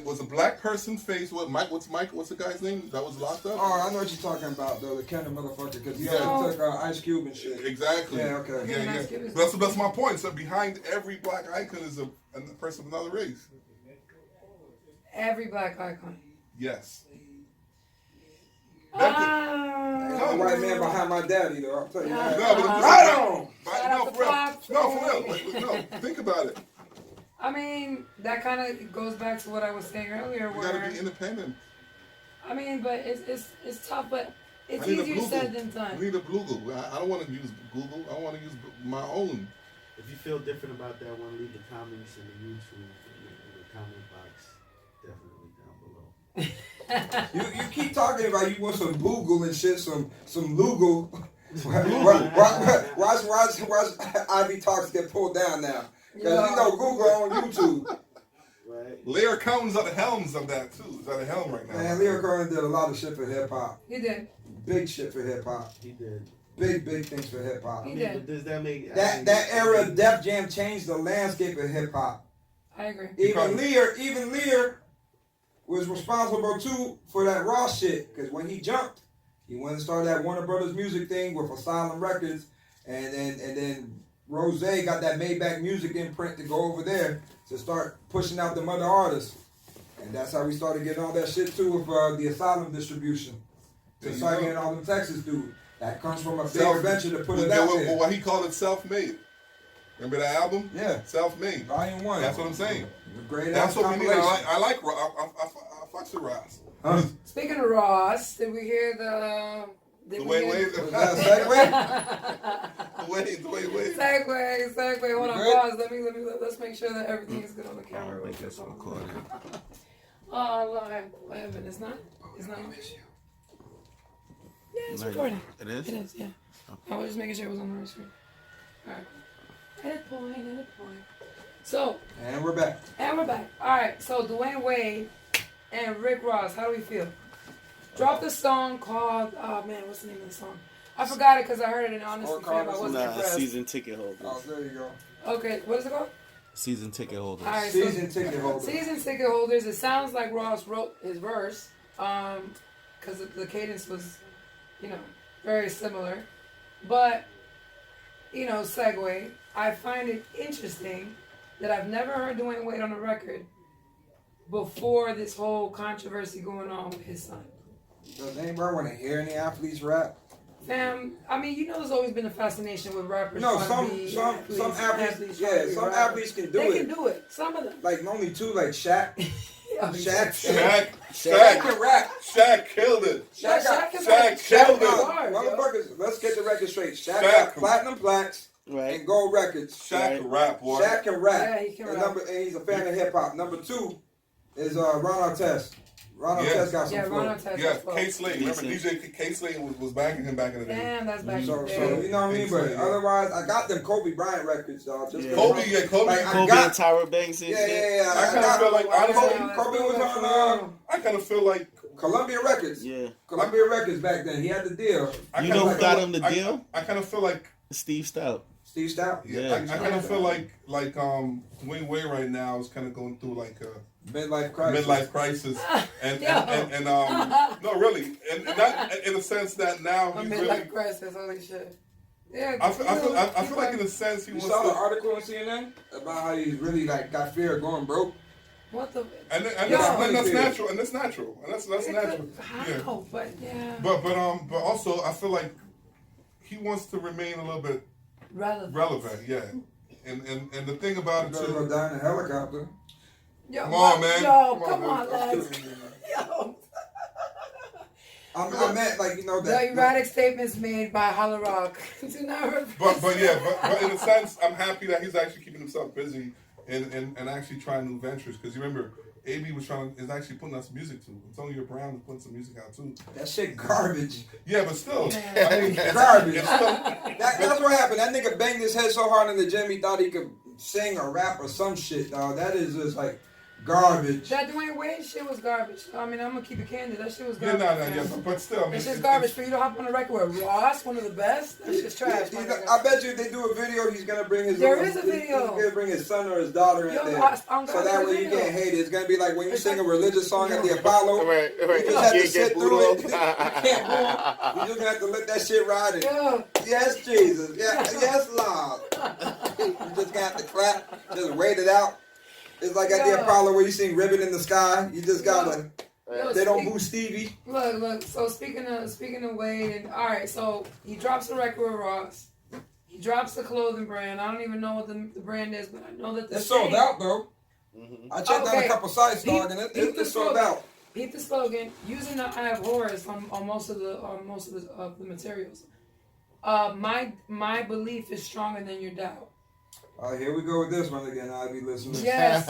was a black person face. What's the guy's name that was locked up? Oh, I know what you're talking about though. The Kendall motherfucker, because he Yeah. also took Ice Cube and shit. Exactly. Yeah. Okay. Yeah, Nice yeah. kid. That's my point. So behind every black icon is a person of another race. Every black icon. Yes. Ain't no white man behind my daddy though. I'll tell you that. No, but Right on. Shout out to Fox. No, for real. Like, no, think about it. I mean, that kind of goes back to what I was saying earlier. You Where gotta be independent. I mean, but it's tough, but it's I need a easier Google. said than I done. need a Google. I don't want to use Google. I want to use my own. If you feel different about that one, leave the comments in the YouTube in the comment box. Definitely down below. You keep talking about you want some Google and shit, some Lugal. Watch Ivy Talks get pulled down now. Because you know Google on YouTube. Right? Lear Cohen's at the helms of that too. He's at the helm right now. Man, Leo Cohen did a lot of shit for hip hop. He did. Big shit for hip hop. He did. Big things for hip hop. He I mean, did. but does that make That era of Def Jam changed the landscape of hip hop. I agree. Even Lear was responsible too for that raw shit. Cause when he jumped, he went and started that Warner Brothers music thing with Asylum Records, and then Rose got that Maybach music imprint to go over there to start pushing out the other artists. And that's how we started getting all that shit too with the Asylum distribution. To start getting all them Texas dudes. That comes from a bigger venture to put it out there. Well, he called it self-made. Remember that album? Yeah. Self-made. Volume 1. That's what I'm saying. Great That's ass what we need. compilation. I like Ross. I fucks with Ross. Speaking of Ross, did we hear the? Did The we way hear wave. Was that a segue? The way wave. Segue. Hold on, Good? pause. Let's make sure that everything is good on the camera. Oh, live. It's not. Yeah, it's recording. It is? It is. Yeah. I was just making sure it was on the right screen. All right. Edit point. So, And we're back. and we're back. All right. So Dwayne Wade and Rick Ross. How do we feel? Dropped a song called. Oh man, what's the name of the song? I forgot it because I heard it and honestly, fam, I wasn't Nah, impressed. season ticket holders. Oh, there you go. Okay, what is it called? Season ticket holders. All right, Season ticket holder. Season ticket holders. It sounds like Ross wrote his verse, because the cadence was, very similar. But, segue. I find it interesting that I've never heard Dwayne Wade on the record before this whole controversy going on with his son. Does anybody want to hear any athletes rap? Fam, I mean, there's always been a fascination with rappers. No, trying to be some athletes trying to be rappers. athletes can do They it. can do it. Some of them. Like only two, like Shaq. Shaq Shaq can rap. Shaq killed it. Shaq killed it. Motherfuckers, let's get the record straight. Shaq Shaq. got platinum plaques Right. and gold records. Shaq can rap, boy. Shaq can rap. Yeah, he can and rap. and he's a fan of hip hop. Number 2 is Ron Artest. Ron Artest got some Yeah, flow. Ron Artest. Yeah, as well. K Slade. Remember DJ K Slade was banging him back in the day. Damn, that's back So, in the so day. you know what I mean? But Yeah. otherwise, I got them Kobe Bryant records, dog. Just Yeah. Kobe. Like, I Kobe got- and Tyra Banks and Yeah, shit. yeah. I kind of feel like Kobe was on I kind of feel like Columbia Records. Yeah. Columbia Records back then. He had the deal. You know who got him the deal? I kind of feel like Steve Stout. Steve Stout. Yeah. I kind of feel like Dwayne Wade right now is kind of going through like a Midlife crisis. midlife crisis, and no, really, and not in a sense that now A he's midlife really. crisis, holy shit. Yeah, I feel like in a sense he You wants saw the to, article on CNN about how he really got fear of going broke. What the? and Yo. that's natural, and that's natural. How? Yeah. But yeah. But also I feel like he wants to remain a little bit Relevant. relevant, yeah. And the thing about it Gonna too, go down in a helicopter. Yo, Come on, man. Yo, Come on, come on, man. lads. Yo. I meant like The that. erratic statements made by Hollow Rock. Do not But in a sense, I'm happy that he's actually keeping himself busy and actually trying new ventures. Because you remember, AB is actually putting out some music too. Antonio Brown is putting some music out too. That shit garbage. Yeah, but still, Yeah. I mean, Garbage. It's still, That's what happened. That nigga banged his head so hard in the gym he thought he could sing or rap or some shit, dog. That is just like garbage. That Dwayne Wade shit was garbage. I mean, I'm gonna keep it candid. That shit was yeah, garbage. but still, I mean, It's just garbage for you to hop on the record with Ross, one of the best. That's just trash. my nigga. I bet you if they do a video, he's gonna bring his. There is a video. He's gonna bring his son or his daughter in Yo, there, I'm so that way you can't hate it. It's gonna be like when you sing a religious song at the Apollo. Right. You just have to sit through it. You can't boo. You just gonna have to let that shit ride. And, Yeah. yes, Jesus. Yes, Lord. You just gonna have to clap. Just wait it out. It's like at the Apollo where you sing "Ribbon in the Sky." You just gotta. Yo, They don't boo Stevie. Look. So speaking of Wade, and all right, so he drops a record with Ross. He drops the clothing brand. I don't even know what the brand is, but I know that It's sold out though. Mm-hmm. I checked out a couple sites, dog, and it's sold out. Peep the slogan. Using the I have Horus on most of the materials. My belief is stronger than your doubt. Here we go with this one again, Ivy listeners. Yes.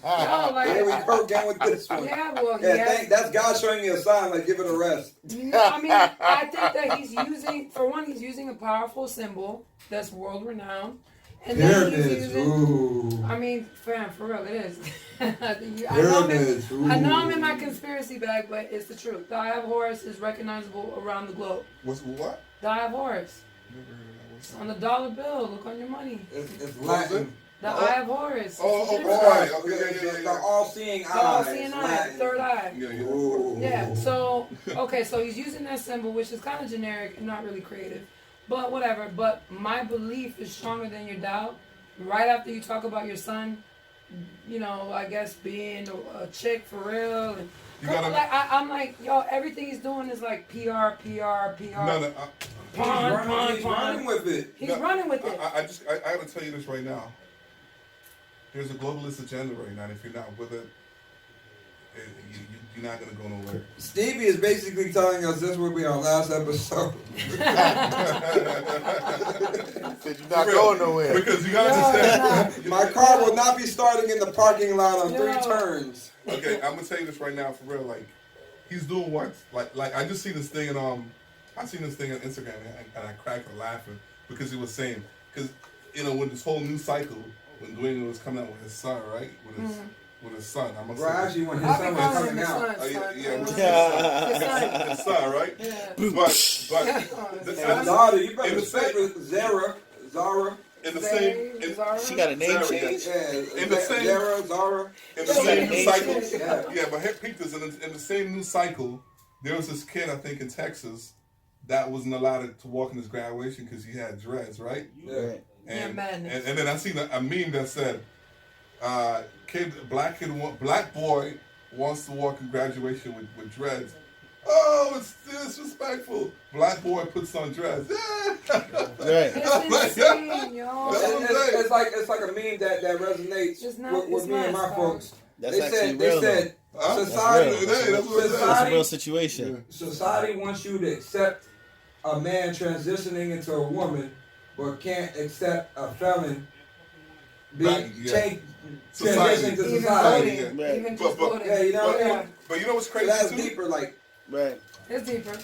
Yo, like, Here we go again with this one. yeah, well, That's God showing you a sign, like give it a rest. I mean, I think that he's using a powerful symbol that's world renowned. And then he's using, Ooh. I mean, fam, for real, it is. Pyramids. I know I'm in my conspiracy bag, but it's the truth. The Eye of Horus is recognizable around the globe. what? The Eye of Horus. It's on the dollar bill. Look on your money. It's Latin. The Eye of Horus. Okay. The all-seeing eye. The all-seeing eye, Latin. third eye. Ooh. Yeah, so he's using that symbol, which is kind of generic and not really creative, but whatever. But my belief is stronger than your doubt. Right after you talk about your son, I guess being a chick for real. And I'm like, yo, everything he's doing is like PR. No. He's running with it. He's running with it. I gotta tell you this right now. There's a globalist agenda right now. And if you're not with it, you're not gonna go nowhere. Stevie is basically telling us this will be our last episode. Said you're not going nowhere. Because you gotta understand. My car will not be starting in the parking lot on 3 turns. Okay, I'm gonna tell you this right now for real. Like, he's doing what? Like I just see this thing and I seen this thing on Instagram and I cracked up laughing because he was saying, because when this whole new cycle, when Dwayne was coming out with his son, right, with his son, I'm gonna Well, say, actually, when his son was coming out, his son, right? Yeah. But daughter, you better respect Zara. In the same, she got a name Zara, change. Yeah, in the same, Zara. in the same new cycle. Yeah. But here, peep this. In the same new cycle, there was this kid I think in Texas that wasn't allowed to walk in his graduation because he had dreads, right? Yeah. And then I seen a meme that said, black boy wants to walk in graduation with dreads. Oh, it's disrespectful. Black boy puts on dreads. Right. It's insane, yo. It's like a meme that resonates with me and my folks. That's They actually real. said Society. That's a real situation. Society wants you to accept a man transitioning into a woman, but can't accept a felon being transitioning to Even society. voting. Right. Even just But- voting. Yeah, you know what I mean? But you know what's So crazy that's too? deeper, like, Right. It's deeper.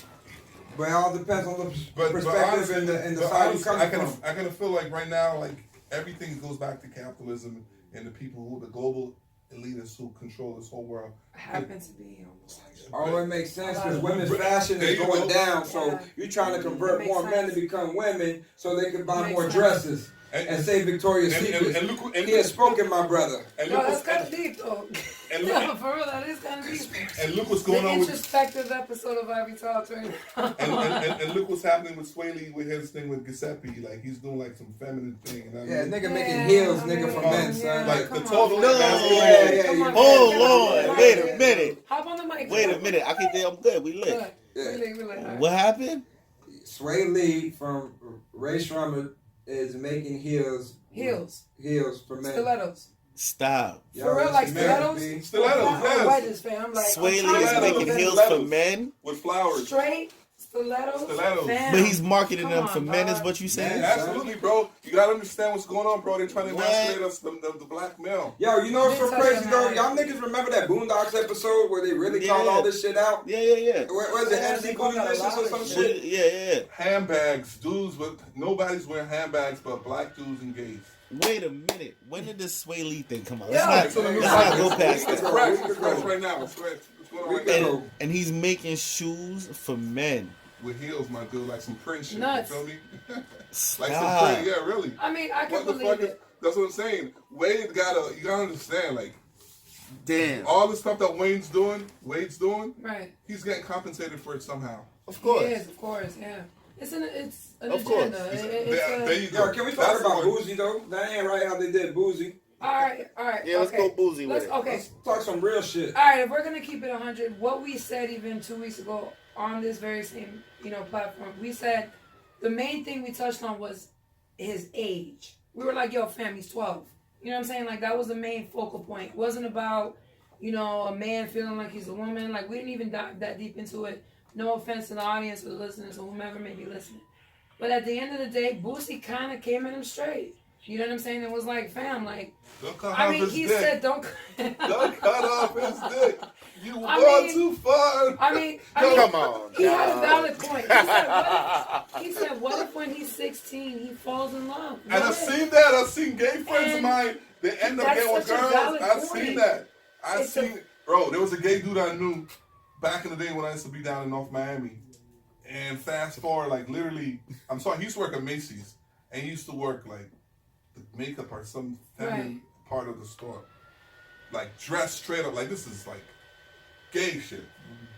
but it all depends on the But perspective honestly, and the but side you honestly, come I from. kind of feel like right now, like everything goes back to capitalism and the people the global elitists who control this whole world. Happen to be almost. Oh, it makes sense because women's fashion is going down, so you're trying to convert more men to become women so they can buy more dresses and say Victoria's Secret. He has spoken, my brother. And No, look that's what's, kind of deep, though. and look- No, for real, that is kind of deep. and look what's The going on with introspective episode of Ivy Talks right now. and look what's happening with Sway Lee with his thing with Giuseppe. Like he's doing like some feminine thing. You know what I Yeah, mean? nigga making heels, nigga, for men, son. yeah, Like the come total on. Yeah, Come on, Oh, man. Lord. Wait a minute. Hop on the mic. Wait a minute. I can think I'm good. We lit. We lit. What happened? Sway Lee from Ray Shrummer is making heels Heels. for men. Stilettos. Stop. Y'all For real, like listen, man, stilettos? B. Stilettos, Or yes. wedges, fam. I'm like, Sway I'm Lee is trying to making go heels Stilettos. for men, with flowers. straight stilettos. Stilettos. Fam. but he's marketing Come them on, for men, is dog. what you saying? Man. Absolutely, bro. You gotta understand what's going on, bro. They're trying to What? emasculate us, the black male. Yo, you know what's so Big touch crazy on though? that. Y'all niggas remember that Boondocks episode where they really Yeah. called all this shit out? Yeah. Where was it? Yeah, MC they called out a Bootylicious lot or of some shit. shit? Yeah. Handbags, dudes with nobody's wearing handbags but black dudes and gays. Wait a minute. When did this Sway Lee thing come out? Yeah. Let's not go past It's that. fresh. It's fresh right now. It's fresh. It's going on right now. And, and he's making shoes for men. With heels, my dude, like some Prince shit. Nuts. You feel me? Like some Stop. Prince. Yeah, really. I mean, I can What the believe fuck is? it. That's what I'm saying. Wade you gotta understand, like Damn. all the stuff that Wade's doing, Right. he's getting compensated for it somehow. Of course. He is, of course, yeah. It's an Of course. agenda. There you go. Yo, can we talk That's about what- Boozy though? That ain't right how they did Boozy. all right. Yeah, let's okay. go boozy with Let's, it. okay. Let's talk some real shit. All right, if we're gonna keep it 100, what we said even 2 weeks ago on this very same, platform, we said the main thing we touched on was his age. We were like, "Yo, fam, he's 12." You know what I'm saying? Like that was the main focal point. It wasn't about, a man feeling like he's a woman. Like we didn't even dive that deep into it. No offense to the audience or the listeners or whomever may be listening. But at the end of the day, Boosie kind of came at him straight. You know what I'm saying? It was like, fam, like, Don't cut I off mean, his he dick. said, don't cut off his dick. You I gone mean- too far. I mean, Come on. he had a dog. valid point. He said, what if when he's 16, he falls in love? And I've What if? seen that. I've seen gay friends of And mine. They end up that's getting with such a girls. valid I've point. seen that. It's a- Bro, there was a gay dude I knew back in the day when I used to be down in North Miami. And fast forward, like literally, I'm sorry, he used to work at Macy's. And he used to work like the makeup or some feminine part of the store. Like dressed straight up. Like this is like gay shit.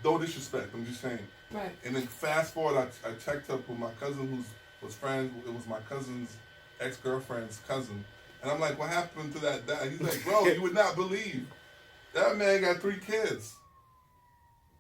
No disrespect, I'm just saying. Right. And then fast forward, I checked up with my cousin who was friends. It was my cousin's ex-girlfriend's cousin. And I'm like, what happened to that dad? He's like, bro, you would not believe. That man got 3 kids.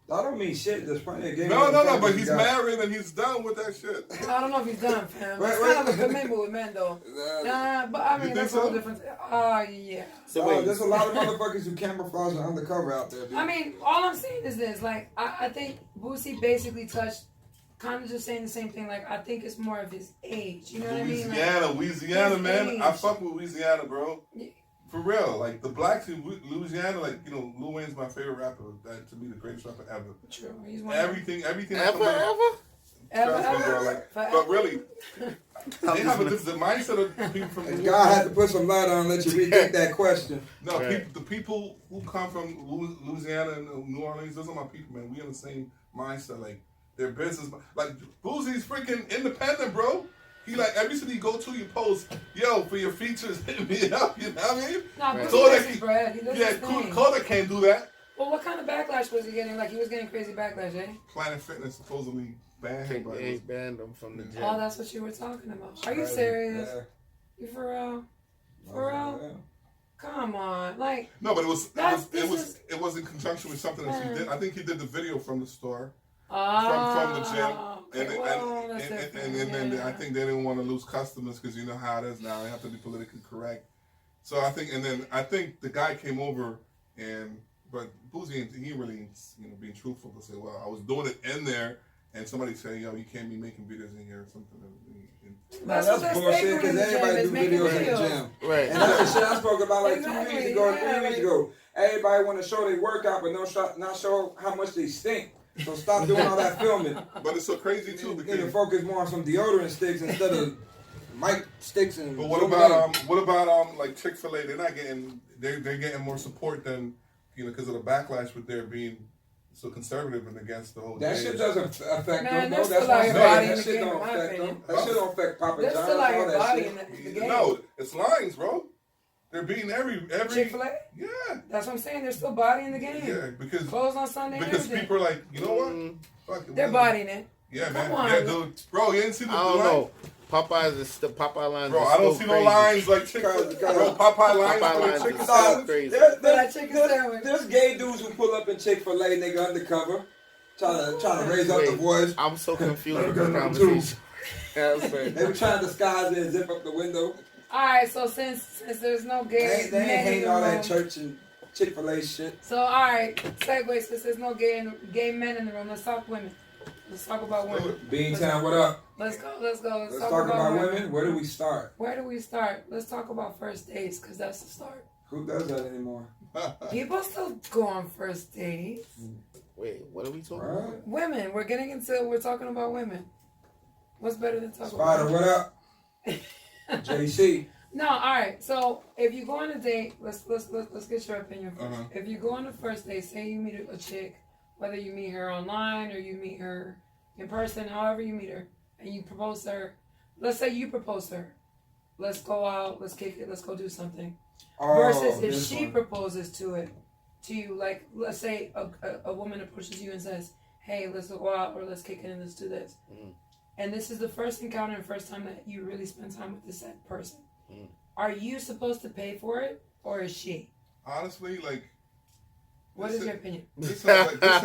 That don't mean shit. There's plenty of games. No, but he's married and he's done with that shit. I don't know if he's done, fam. Wait, It's wait. kind of a commitment with men, though. But I You mean, think that's a whole so? different. Yeah. So wait. There's a lot of motherfuckers who camouflage and undercover out there, dude. I mean, all I'm saying is this. Like, I think Boosie basically touched, kind of just saying the same thing. Like, I think it's more of his age. You know what I mean? Like, Louisiana, his man. age. I fuck with Louisiana, bro. Yeah. For real. Like, the blacks in Louisiana, like, Lil Wayne's my favorite rapper. That, to me, the greatest rapper ever. True. He's one Everything. Ever? Trust me, bro. Like, Forever. but really, they have the mindset of people from And God had to put some light on and let you rethink that question. No, Right. the people who come from Louisiana and New Orleans, those are my people, man. We in the same mindset. Like, their business. Like, Boosie's freaking independent, bro. He, like, every city you go to, you post, yo, for your features, hit me up. You know what I mean? Nah, Right. Boosie makes his bread. He does Yeah, his thing. Kodak can't do that. Well, what kind of backlash was he getting? Like, he was getting crazy backlash, eh? Planet Fitness supposedly banned him. They banned them from the gym. Oh, that's what you were talking about. Are you Crazy. serious? Yeah. You for real? For real? Yeah. Come on. Like, No, but This it was in conjunction with something that he did. I think he did the video from the store. oh. From the gym. Okay, well, that's And different, then yeah. I think they didn't want to lose customers because you know how it is now. They have to be politically correct. So I think the guy came over but Boosie, he really, being truthful to say, well, I was doing it in there, and somebody say, yo, you can't be making videos in here or something. Nah, That's that's what bullshit they're because doing in the gym, everybody is do making videos in the videos. gym. Right. And that's the shit I spoke about like 2 Exactly, weeks ago, yeah, 3 weeks like- ago. Everybody want to show their workout, but not show how much they stink. So stop doing all that filming. But it's so crazy too You need to because. focus more on some deodorant sticks instead of mic sticks and. But what zooming about like Chick-fil-A? They're getting more support than because of the backlash with their being so conservative and against the whole. in? That gay shit issue. doesn't affect Man, them. they're No, that's still what out I'm here saying. bodying That the shit game, don't in my affect opinion. them. That shit don't affect Papa They're John's. still out All here that bodying shit. the game. No, it's lines, bro. They're beating every. Chick-fil-A? Yeah. That's what I'm saying. They're still bodying the game. Yeah, because Closed on Sunday and everything. people are like, you know what? Fuck it, They're whatever. bodying it. Yeah, man. Come on. Yeah, dude. Bro, you didn't see the I don't line? know. Popeyes is still Popeye lines. Bro, are I don't still see crazy. no lines like Chick-fil-A. Bro, Popeye lines Popeye for the lines chicken is salad. still crazy. That chicken sandwich. There's gay dudes who pull up in Chick-fil-A, nigga, undercover, trying to raise up the Wait, voice. I'm so confused with this Number conversation. Yeah, I'm saying. They were trying to disguise it and zip up the window. Alright, so since there's no gay They ain't men in hating the all room. that church and Chick-fil-A shit. So alright, segue, since there's no gay men in the room, let's talk women. Let's talk about women. Beantown, what up? Let's go. Let's talk about women. Where do we start? Where do we start? Let's talk about first dates, because that's the start. Who does that anymore? People still go on first dates. Wait, what are we talking Right. about? Women. We're talking about women. What's better than talking Spider, about what up? JC. No, alright. So if you go on a date, let's get your opinion first. Uh-huh. If you go on a first date, say you meet a chick, whether you meet her online or you meet her in person, however you meet her, and you propose to her. Let's say you propose to her. Let's go out, let's kick it, let's go do something. Versus if she proposes to you, like let's say a woman approaches you and says, hey, let's go out or let's kick it and let's do this. Mm. And this is the first encounter and first time that you really spend time with this person. Mm. Are you supposed to pay for it or is she? Honestly, like. What is your opinion? This sounds like back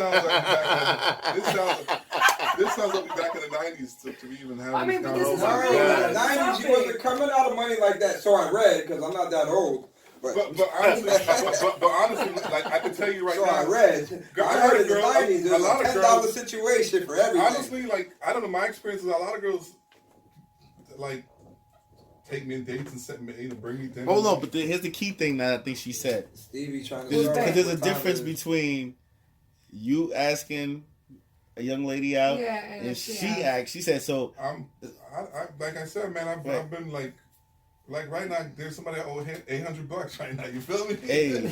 in the 90s to be even having I mean, this but this is conversation. a really No, good 90s, topic. you wasn't coming out of money like that. So I read, because I'm not that old. But honestly, but honestly, like I can tell you right So now. I read. I heard in the 90s, there a was lot a of $10 girls. situation for everything. Honestly, like I don't know, my experience is a lot of girls like take me on dates and set me to bring me dinner. Hold on, but here's the key thing that I think she said. Stevie trying to Who's show that? Because there's a what time difference it is. between you asking a young lady out Yeah, and and if she she asks. asked. She said, so I like I said, man, I've been like right now, there's somebody I owe $800 right now. You feel me? hey.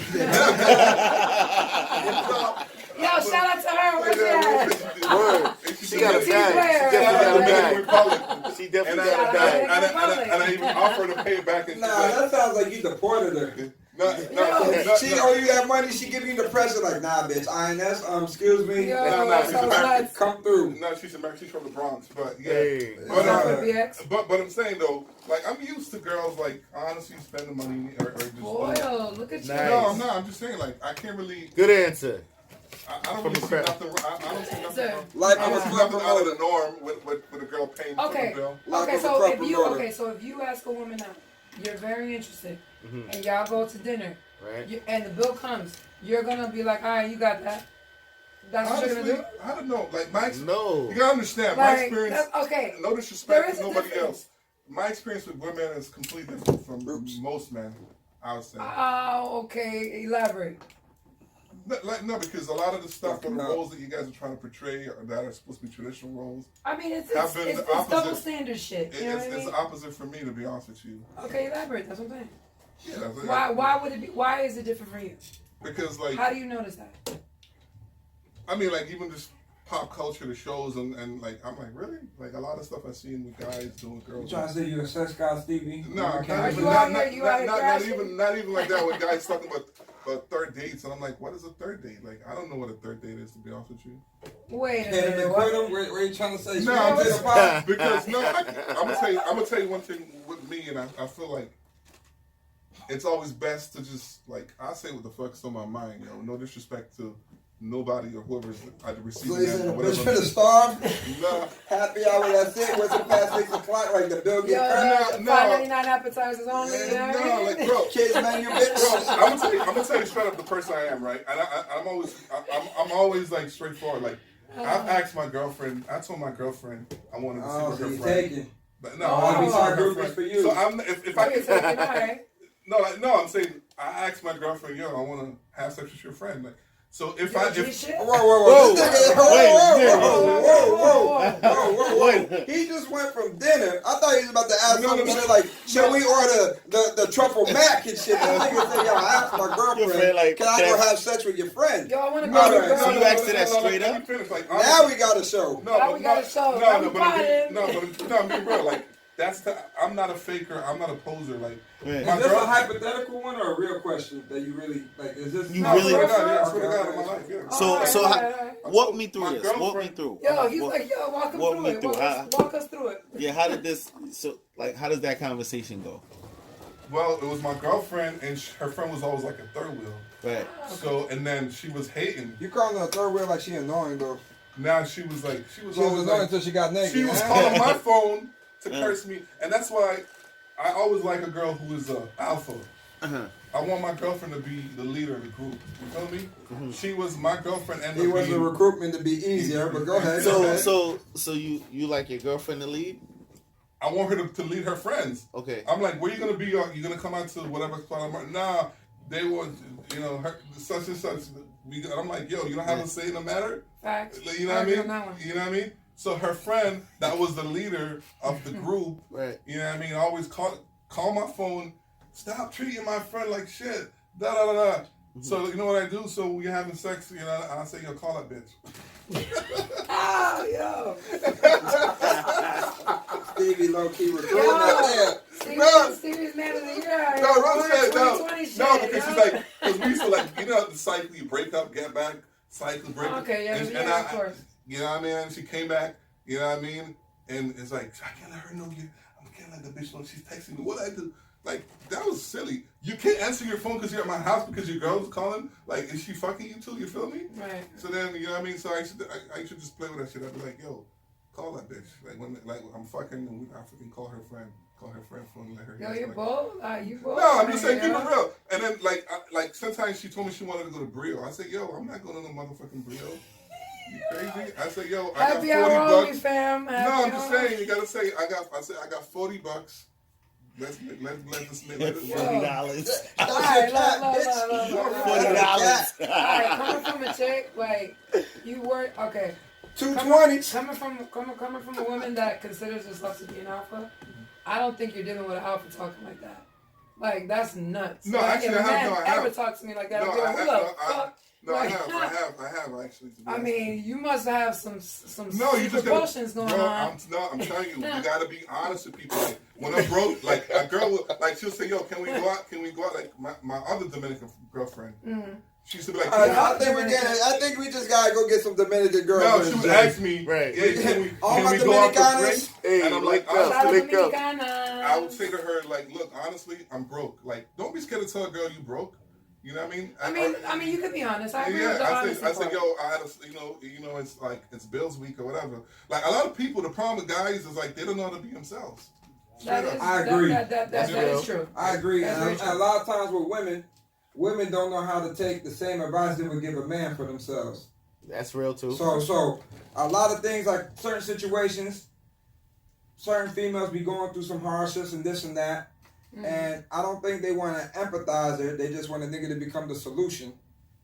Yo, shout out to her. Where she at? Word. She got a Team bag. player. She definitely got a in bag. public. She definitely And got a bag. I even offered to pay it back. And Nah, that sounds like you deported her. She owe you that money, she give you the pressure like, nah, bitch, INS, excuse me. Yo, No, so no, nuts. Come through. No, she's from the Bronx, but yeah. Hey. But, What's up with BX? but I'm saying though, like I'm used to girls like honestly spending money or just. Boyle, look at you. Nice. No, I'm not. I'm just saying like I can't really. Good answer. I don't really see nothing. I don't see nothing. Like I I'm don't a see club nothing out of promoter. the norm with a girl paying for Okay. the bill. Like Okay, I'm a so club if you promoter. so if you ask a woman out, you're very interested, Mhm. and y'all go to dinner, Right. and the bill comes, you're gonna be like, all right, you got that. That's what you're Honestly, gonna do. I don't know. Like my No. you gotta understand my Like, experience. that's okay. No There disrespect is to a nobody difference. else. My experience with women is completely different from most men. I would say. Oh, okay. Elaborate. No, because a lot of the stuff or Fucking the up. roles that you guys are trying to portray that are supposed to be traditional roles, I mean, it's Have been the opposite. double standard shit. You know what I it's mean? the opposite for me, to be honest with you. Okay, elaborate. That's what I'm saying. Yeah, that's Why would it be? Why is it different for you? Because like How do you notice that? I mean, like even just pop culture, the shows, and like I'm like really like a lot of stuff I've seen with guys doing with You girls. trying to say you a sex guy, Stevie? No, You not can't- even, you out here- you out here not crashing? even like that. When guys talking about third dates, and I'm like, what is a third date? Like I don't know what a third date is, to be honest with you. Wait a Can't even minute. quit What? him? Where you trying to say? No, Straight I'm to the just pot? because no, I'm gonna tell you one thing with me, and I feel like it's always best to just like I say what the fuck's on my mind, yo. No disrespect to nobody or whoever's either receiving So you that said or a bitch whatever. finna starve? Nah, Happy hour, that's it. What's it past 6 o'clock? Like the bill Yo, get cut? no. $5.99 appetizers only. You know what I no, mean? like bro. Kids menu, Bro, bitch. I'm gonna tell you straight up the person I am, right? And I'm always like straightforward. Like I've asked my girlfriend. I told my girlfriend I wanted to see Oh, with so her you friend. taking. But no, Oh, I want to see our her group is friend. for you. So I'm if I Wait a could second, all right. no, I'm saying I asked my girlfriend, yo, I want to have sex with your friend. Like, so if Yo, I G if shit? Whoa. This nigga- Whoa. Whoa. He just went from dinner. I thought he was about to ask No, something no. shit like, should we order the truffle mac and shit? This nigga said, yo, I asked my girlfriend, like, can I can go I- have sex with your friend? Yo, I want to No, go no, to no, girl. So you asked her that straight let me up? finish. Like, Now we got a show. Now we got a show. Now we Bro. Like I'm not a faker. I'm not a poser. Like Right. my Is this girl. a hypothetical one or a real question that you really, like, is this... You No, really- for I swear to real? God, in my life, yeah. So- All so all how- all right. Walk me through My this. Walk me girlfriend- through. Yo, he's Walk- like, yo, walk him walk through me it. through. Walk us through it. Yeah, how did this? So, like, how does that conversation go? Well, it was my girlfriend, and her friend was always like a third wheel. Right. So, and then she was hating. You calling her a third wheel like she annoying, though. Now she was like, she was She was always annoying like, until she got naked. she was huh? calling my phone to Yeah. curse me, and that's why I always like a girl who is alpha. Uh-huh. I want my girlfriend to be the leader of the group. You feel me? She was my girlfriend, and He wants the recruitment to be easier, but go ahead. go ahead. So you like your girlfriend to lead? I want her to lead her friends. Okay. I'm like, where you gonna be? You gonna come out to whatever spot I'm at? Nah, they want, her such and such. I'm like, yo, you don't have a say in the matter. Facts. You know what I agree mean? on that one. You know what I mean? So her friend, that was the leader of the group. Right. You know what I mean? I always call my phone. Stop treating my friend like shit. Da da da da. So you know what I do? So we having sex. I say, yo, call that bitch. Oh, yo. Stevie low key recruiting out there. Stevie's mad at the year. No, real shit. No, because she's like, because we used to like, the cycle, you break up, get back, cycle, break up. Okay, yeah, and of course. You know what I mean? She came back, you know what I mean? And it's like, I can't let her know you. I can't let the bitch know she's texting me. What I do? Like, that was silly. You can't answer your phone because you're at my house because your girl's calling. Like, is she fucking you too? You feel me? Right. So then, you know what I mean? So I should just play with that shit. I'd be like, yo, call that bitch. Like, when I'm fucking, and I fucking call her friend phone and let her. Yo, you're bold. You bold. No, I'm just saying, keep it real. And then, like sometimes she told me she wanted to go to Brio. I said, yo, I'm not going to no motherfucking Brio. You crazy? I said, yo, I got 40 bucks. Fam. No, I'm just saying, you gotta say, I got $40. Let's let this make it $40. All right, $40. All right, coming from a chick, like, you work, okay. $220. Coming from a woman that considers herself to be an alpha, I don't think you're dealing with an alpha talking like that. Like, that's nuts. No, like, actually, if a I have. man ever talk to me like that, I'll be like, what the fuck? No, I have actually. I mean, you must have some you just proportions going on. I'm telling you, you gotta be honest with people. Like, when I'm broke, like a girl, she'll say, "Yo, can we go out? Can we go out?" Like my other Dominican girlfriend, she used to be like, I think we just gotta go get some Dominican girls. No, she would ask me, right? Yeah, can we go out for drinks? Hey, and I'm like, link up. I would say to her, like, look, honestly, I'm broke. Like, don't be scared to tell a girl you broke. You know what I mean? I mean, you could be honest. I agree with the honesty I said, yo, I had it's like, it's Bills week or whatever. Like, a lot of people, the problem with guys is, like, they don't know how to be themselves. I agree. That is true. I agree. And true. a lot of times with women don't know how to take the same advice they would give a man for themselves. That's real, too. So a lot of things, like certain situations, certain females be going through some hardships and this and that. Mm-hmm. And I don't think they want to empathize it. They just want a nigga to become the solution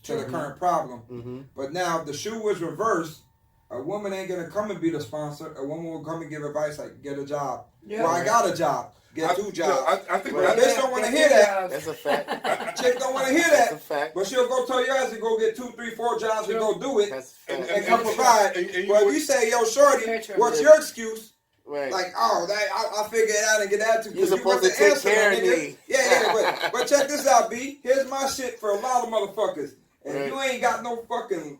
to the current problem. Mm-hmm. But now, if the shoe was reversed, a woman ain't going to come and be the sponsor. A woman will come and give advice like, get a job. Yeah, well, I got a job. Get 2 jobs. I think but bitch don't want to hear that. That's a fact. Chick don't want to hear that. That's a fact. But she'll go tell your ass to go get 2, 3, 4 jobs and go do it. That's and come provide. But if you say, yo, shorty, what's your excuse? Right. Like, I figure it out and get that too. You're supposed to take care of me. Yeah, but check this out, B. Here's my shit for a lot of motherfuckers. If you ain't got no fucking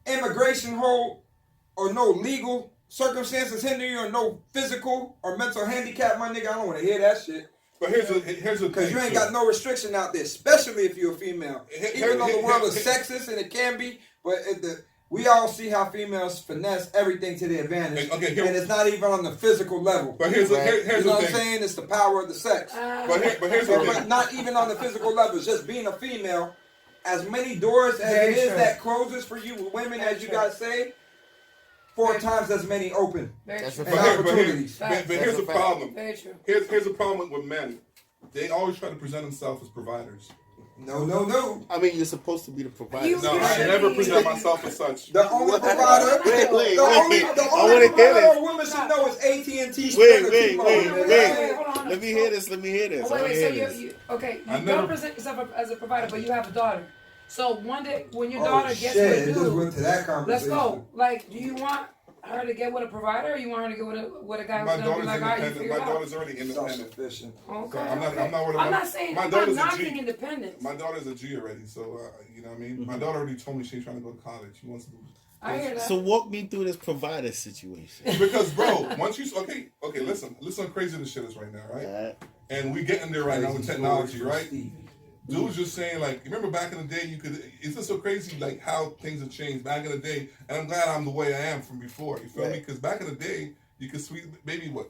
immigration hold or no legal circumstances hindering you or no physical or mental handicap, my nigga, I don't want to hear that shit. But here's the because you ain't got no restriction out there, especially if you're a female. Even though the world is sexist and it can be, but we all see how females finesse everything to their advantage, and it's not even on the physical level. But here's you know what I'm saying? It's the power of the sex. But here's the thing. But not even on the physical level. It's just being a female. As many doors as it is that closes for you with women, as you guys say, 4 times as many open. That's and opportunities. But here's the problem. Very true. Here's the problem with men. They always try to present themselves as providers. No. I mean, you're supposed to be the provider. No, I never present myself as such. The only provider. Wait. The only provider a woman should know is AT&T. Wait. Let me hear this. Wait, so you don't present yourself as a provider, but you have a daughter. So one day when your daughter gets with a dude, went to that conversation. Let's go. Like, do you want her to get with a provider, or you want her to get with a guy who's gonna be like, all right, you figure it out? My daughter's already independent. Self-sufficient. Okay. So I'm not saying my I'm daughter's not a G. knocking independence. My daughter's a G already, so you know what I mean. Mm-hmm. My daughter already told me she's trying to go to college. She wants to. I hear that. So walk me through this provider situation. Because, bro, once you okay, listen how crazy this shit is right now, right? And we getting there right now with technology, right? Dude's just saying, like, remember back in the day, it's just so crazy, like, how things have changed back in the day, and I'm glad I'm the way I am from before, you feel me? Because back in the day, you could sweet, maybe, what,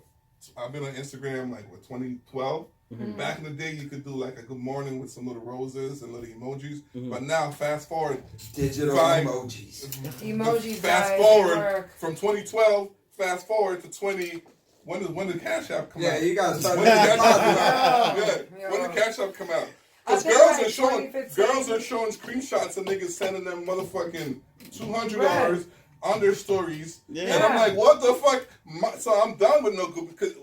I've been on Instagram like what 2012. Mhm. Back in the day, you could do like a good morning with some little roses and little emojis. Mhm. But now, fast forward, Digital Fine. emojis. Emojis, fast guys, forward work. from 2012. Fast forward to 20. When did Cash App come Yeah, out? you gotta start When did making Cash App come deposits. out? Yeah. When did Cash App come out? I Because think girls like are showing 2015. screenshots of niggas sending them motherfucking $200 on their stories, Yeah. and I'm like, what the fuck? So I'm done with no good because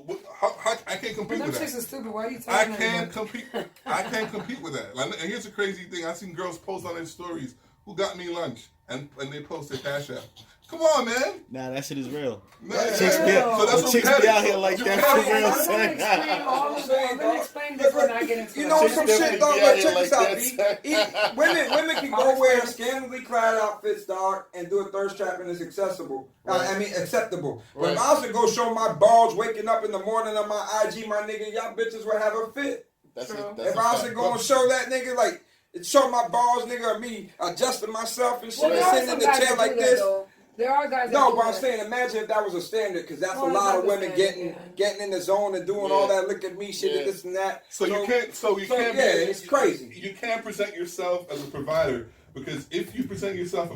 how, I can't compete Them with chicks that. are stupid. Why are you I talking can't compete. I can't compete with that. Like, and here's the crazy thing: I seen girls post on their stories, "Who got me lunch?" and they post their Cash App. Come on, man. Nah, that shit is real. No, Chicks be, so that's what chicks we be had. out here like You that can't- for real. I'm gonna son. explain all of it. I'm gonna explain this when I get into You it. know Chicks some definitely shit, dog. be But out here check like this out, that. B. Women can go wear scantily clad outfits, dog, and do a thirst trap, and it's accessible. I mean, acceptable. But if I was to go show my balls waking up in the morning on my IG, my nigga, y'all bitches would have a fit. That's True. If I was to go and show that nigga, like, show my balls, nigga, or me adjusting myself and shit, Well, and there are sitting some in the guys chair that like do that, this. though. There are guys that No, do but I'm that. saying, imagine if that was a standard, because that's Well, a it's lot not of the women standard, getting in the zone and doing all that look at me shit Yeah. and this and that. So you can't. So you so, can't. yeah, it's crazy. You can't present yourself as a provider because if you present yourself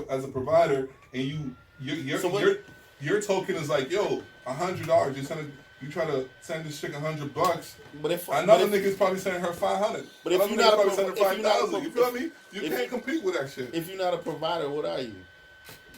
as a provider and your token is like, yo, $100. You try to send this chick $100. But if Another but if, nigga's probably sending her 500. But if Another you're not nigga's a probably pro- sending if you're not a 5,000. You pro- feel me? You if- can't compete with that shit, if you're not a provider, what are you?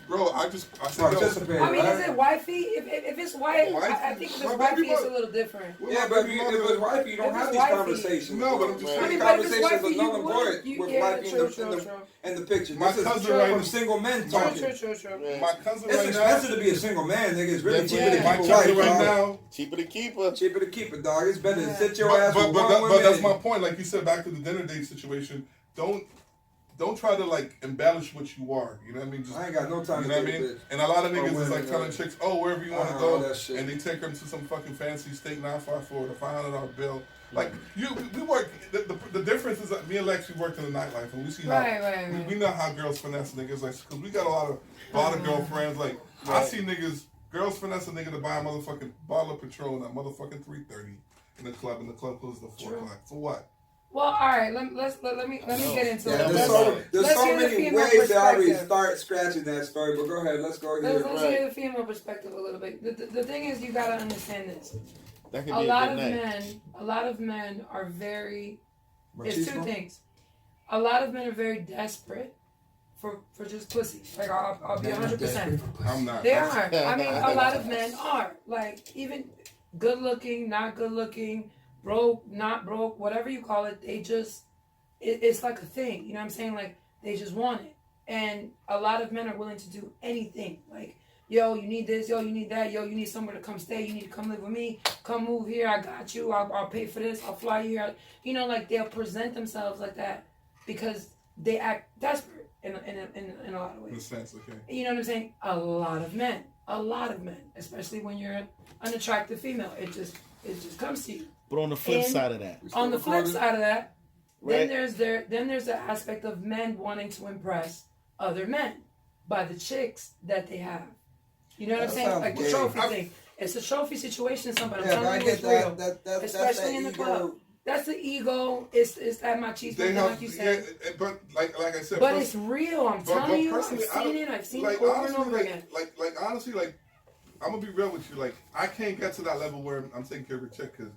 bro. I said, Participate, I mean, right? is it wifey? If it's wife, Wifey? I think if My it's baby wifey, it's a mother. little different. Yeah, but if it's wifey, you don't If have it's these wifey. conversations. No, but I'm just Man. saying. I mean, These but if it's conversations wifey, are null you and would. void You, with yeah, wifey true. in the picture. My This is cousin right from now- single men talking. True. My cousin It's right expensive now. to be a single man, nigga. It's really cheaper Yeah. to My keep a cousin wife, right dog. now. Cheaper to keep her. Cheaper to keep it, dog. It's better to Yeah. sit your ass with one But woman. that's my point. Like you said, back to the dinner date situation. Don't try to like embellish what you are. You know what I mean? Just, I ain't got no time you to know what I date mean? a bitch. And a lot of Or niggas is women, like telling like, chicks, "Oh, wherever you want to all go," that shit. and they take them to some fucking fancy steak 954 with a $500 bill. Like we work. The difference is that me and Lex we worked in the nightlife, and we see how Right. we know how girls finesse niggas. Like, cause we got a lot of girlfriends. Like I see niggas, girls finesse a nigga to buy a motherfucking bottle of Patron at motherfucking 3:30 in the club, and the club closes at 4 o'clock. For what? Well, all right. Let me get into Yeah, it. there's Let's so hear the many female ways to already perspective. start scratching that story. But go ahead, let's go here. Let's hear the female perspective a little bit. The thing is, you gotta understand this. That could A be lot a of good night. men are very. It's two Machismo? things. A lot of men are very desperate for just pussy. Like I'll be 100%. I'm not. They are. I mean, a lot of men are. Like even good looking, not good looking, broke, not broke, whatever you call it. They just it's like a thing. You know what I'm saying? Like they just want it. And a lot of men are willing to do anything. Like, yo, you need this, yo, you need that, yo, you need somewhere to come stay, you need to come live with me, come move here, I got you, I'll pay for this, I'll fly you here. You know, like they'll present themselves like that because they act desperate in a lot of In a ways. sense, okay. You know what I'm saying? A lot of men, especially when you're an attractive female, it just comes to you. But on the flip And- side of that, On the flip side of that, right? then there's the aspect of men wanting to impress other men by the chicks that they have. You know what I'm That saying? sounds Like the gay. trophy thing. It's a trophy situation. Somebody, I'm Yeah, but I telling you, get it's real. that's Especially that in the ego. club. That's the ego. It's that machismo They thing, have, like you said. yeah, but like I said, But it's real. I'm telling you. I've personally, seen it. I've seen like, it over honestly, and over like, again. Like honestly, like I'm gonna be real with you. Like I can't get to that level where I'm taking care of a chick because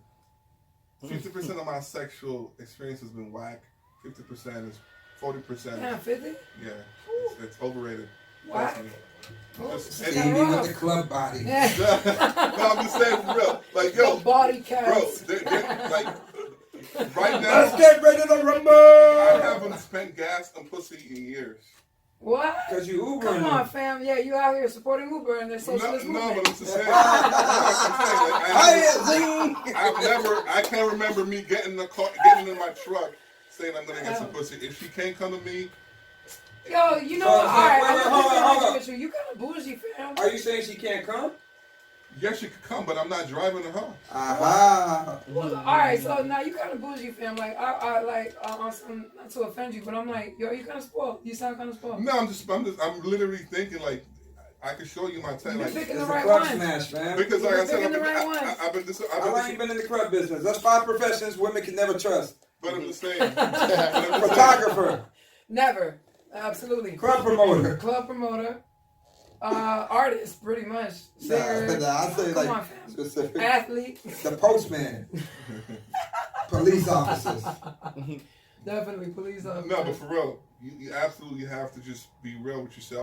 50% of my sexual experience has been whack. 50% is 40%. Yeah, 50. Yeah, it's overrated. Wow. Personally. Just- Stevie Stevie rough. with the club body. Yeah. no, I'm just saying for real. Like yo, Body bro, counts. they're like right Let's now. get ready to rumble. I haven't spent gas on pussy in years. What? Cause you Ubering. Come on, fam. Yeah, you out here supporting Uber and their socialist No, movement. but I'm just saying. I can't remember me getting in the car, getting in my truck, saying I'm gonna get some pussy. If she can't come to me, Yo, you know So, what? All right, wait, I'm wait, gonna hold be on, honest hold on. with you. You kind of bougie, fam. Are you saying she can't come? yes, she could come, but I'm not driving her home. Aha. Well, all right, so now you kind of bougie, fam. Like I like on some, not to offend you, but I'm like, yo, you kind of spoiled. You sound kind of spoiled. No, I'm literally thinking like, I can show you my You're tag. Like, picking It's the a right club ones. smash, man. because like I You're said, picking the right ones. I've been I ain't been in the club business. That's 5 professions women can never trust. but I'm just saying. But I'm just saying. Photographer, Never. Absolutely. club promoter. Club promoter. Artist, pretty much. Singer. Nah, I say Come like on, fam. specific. Athlete. The postman, police officers. Definitely police officer. No, but for real, you absolutely have to just be real with yourself.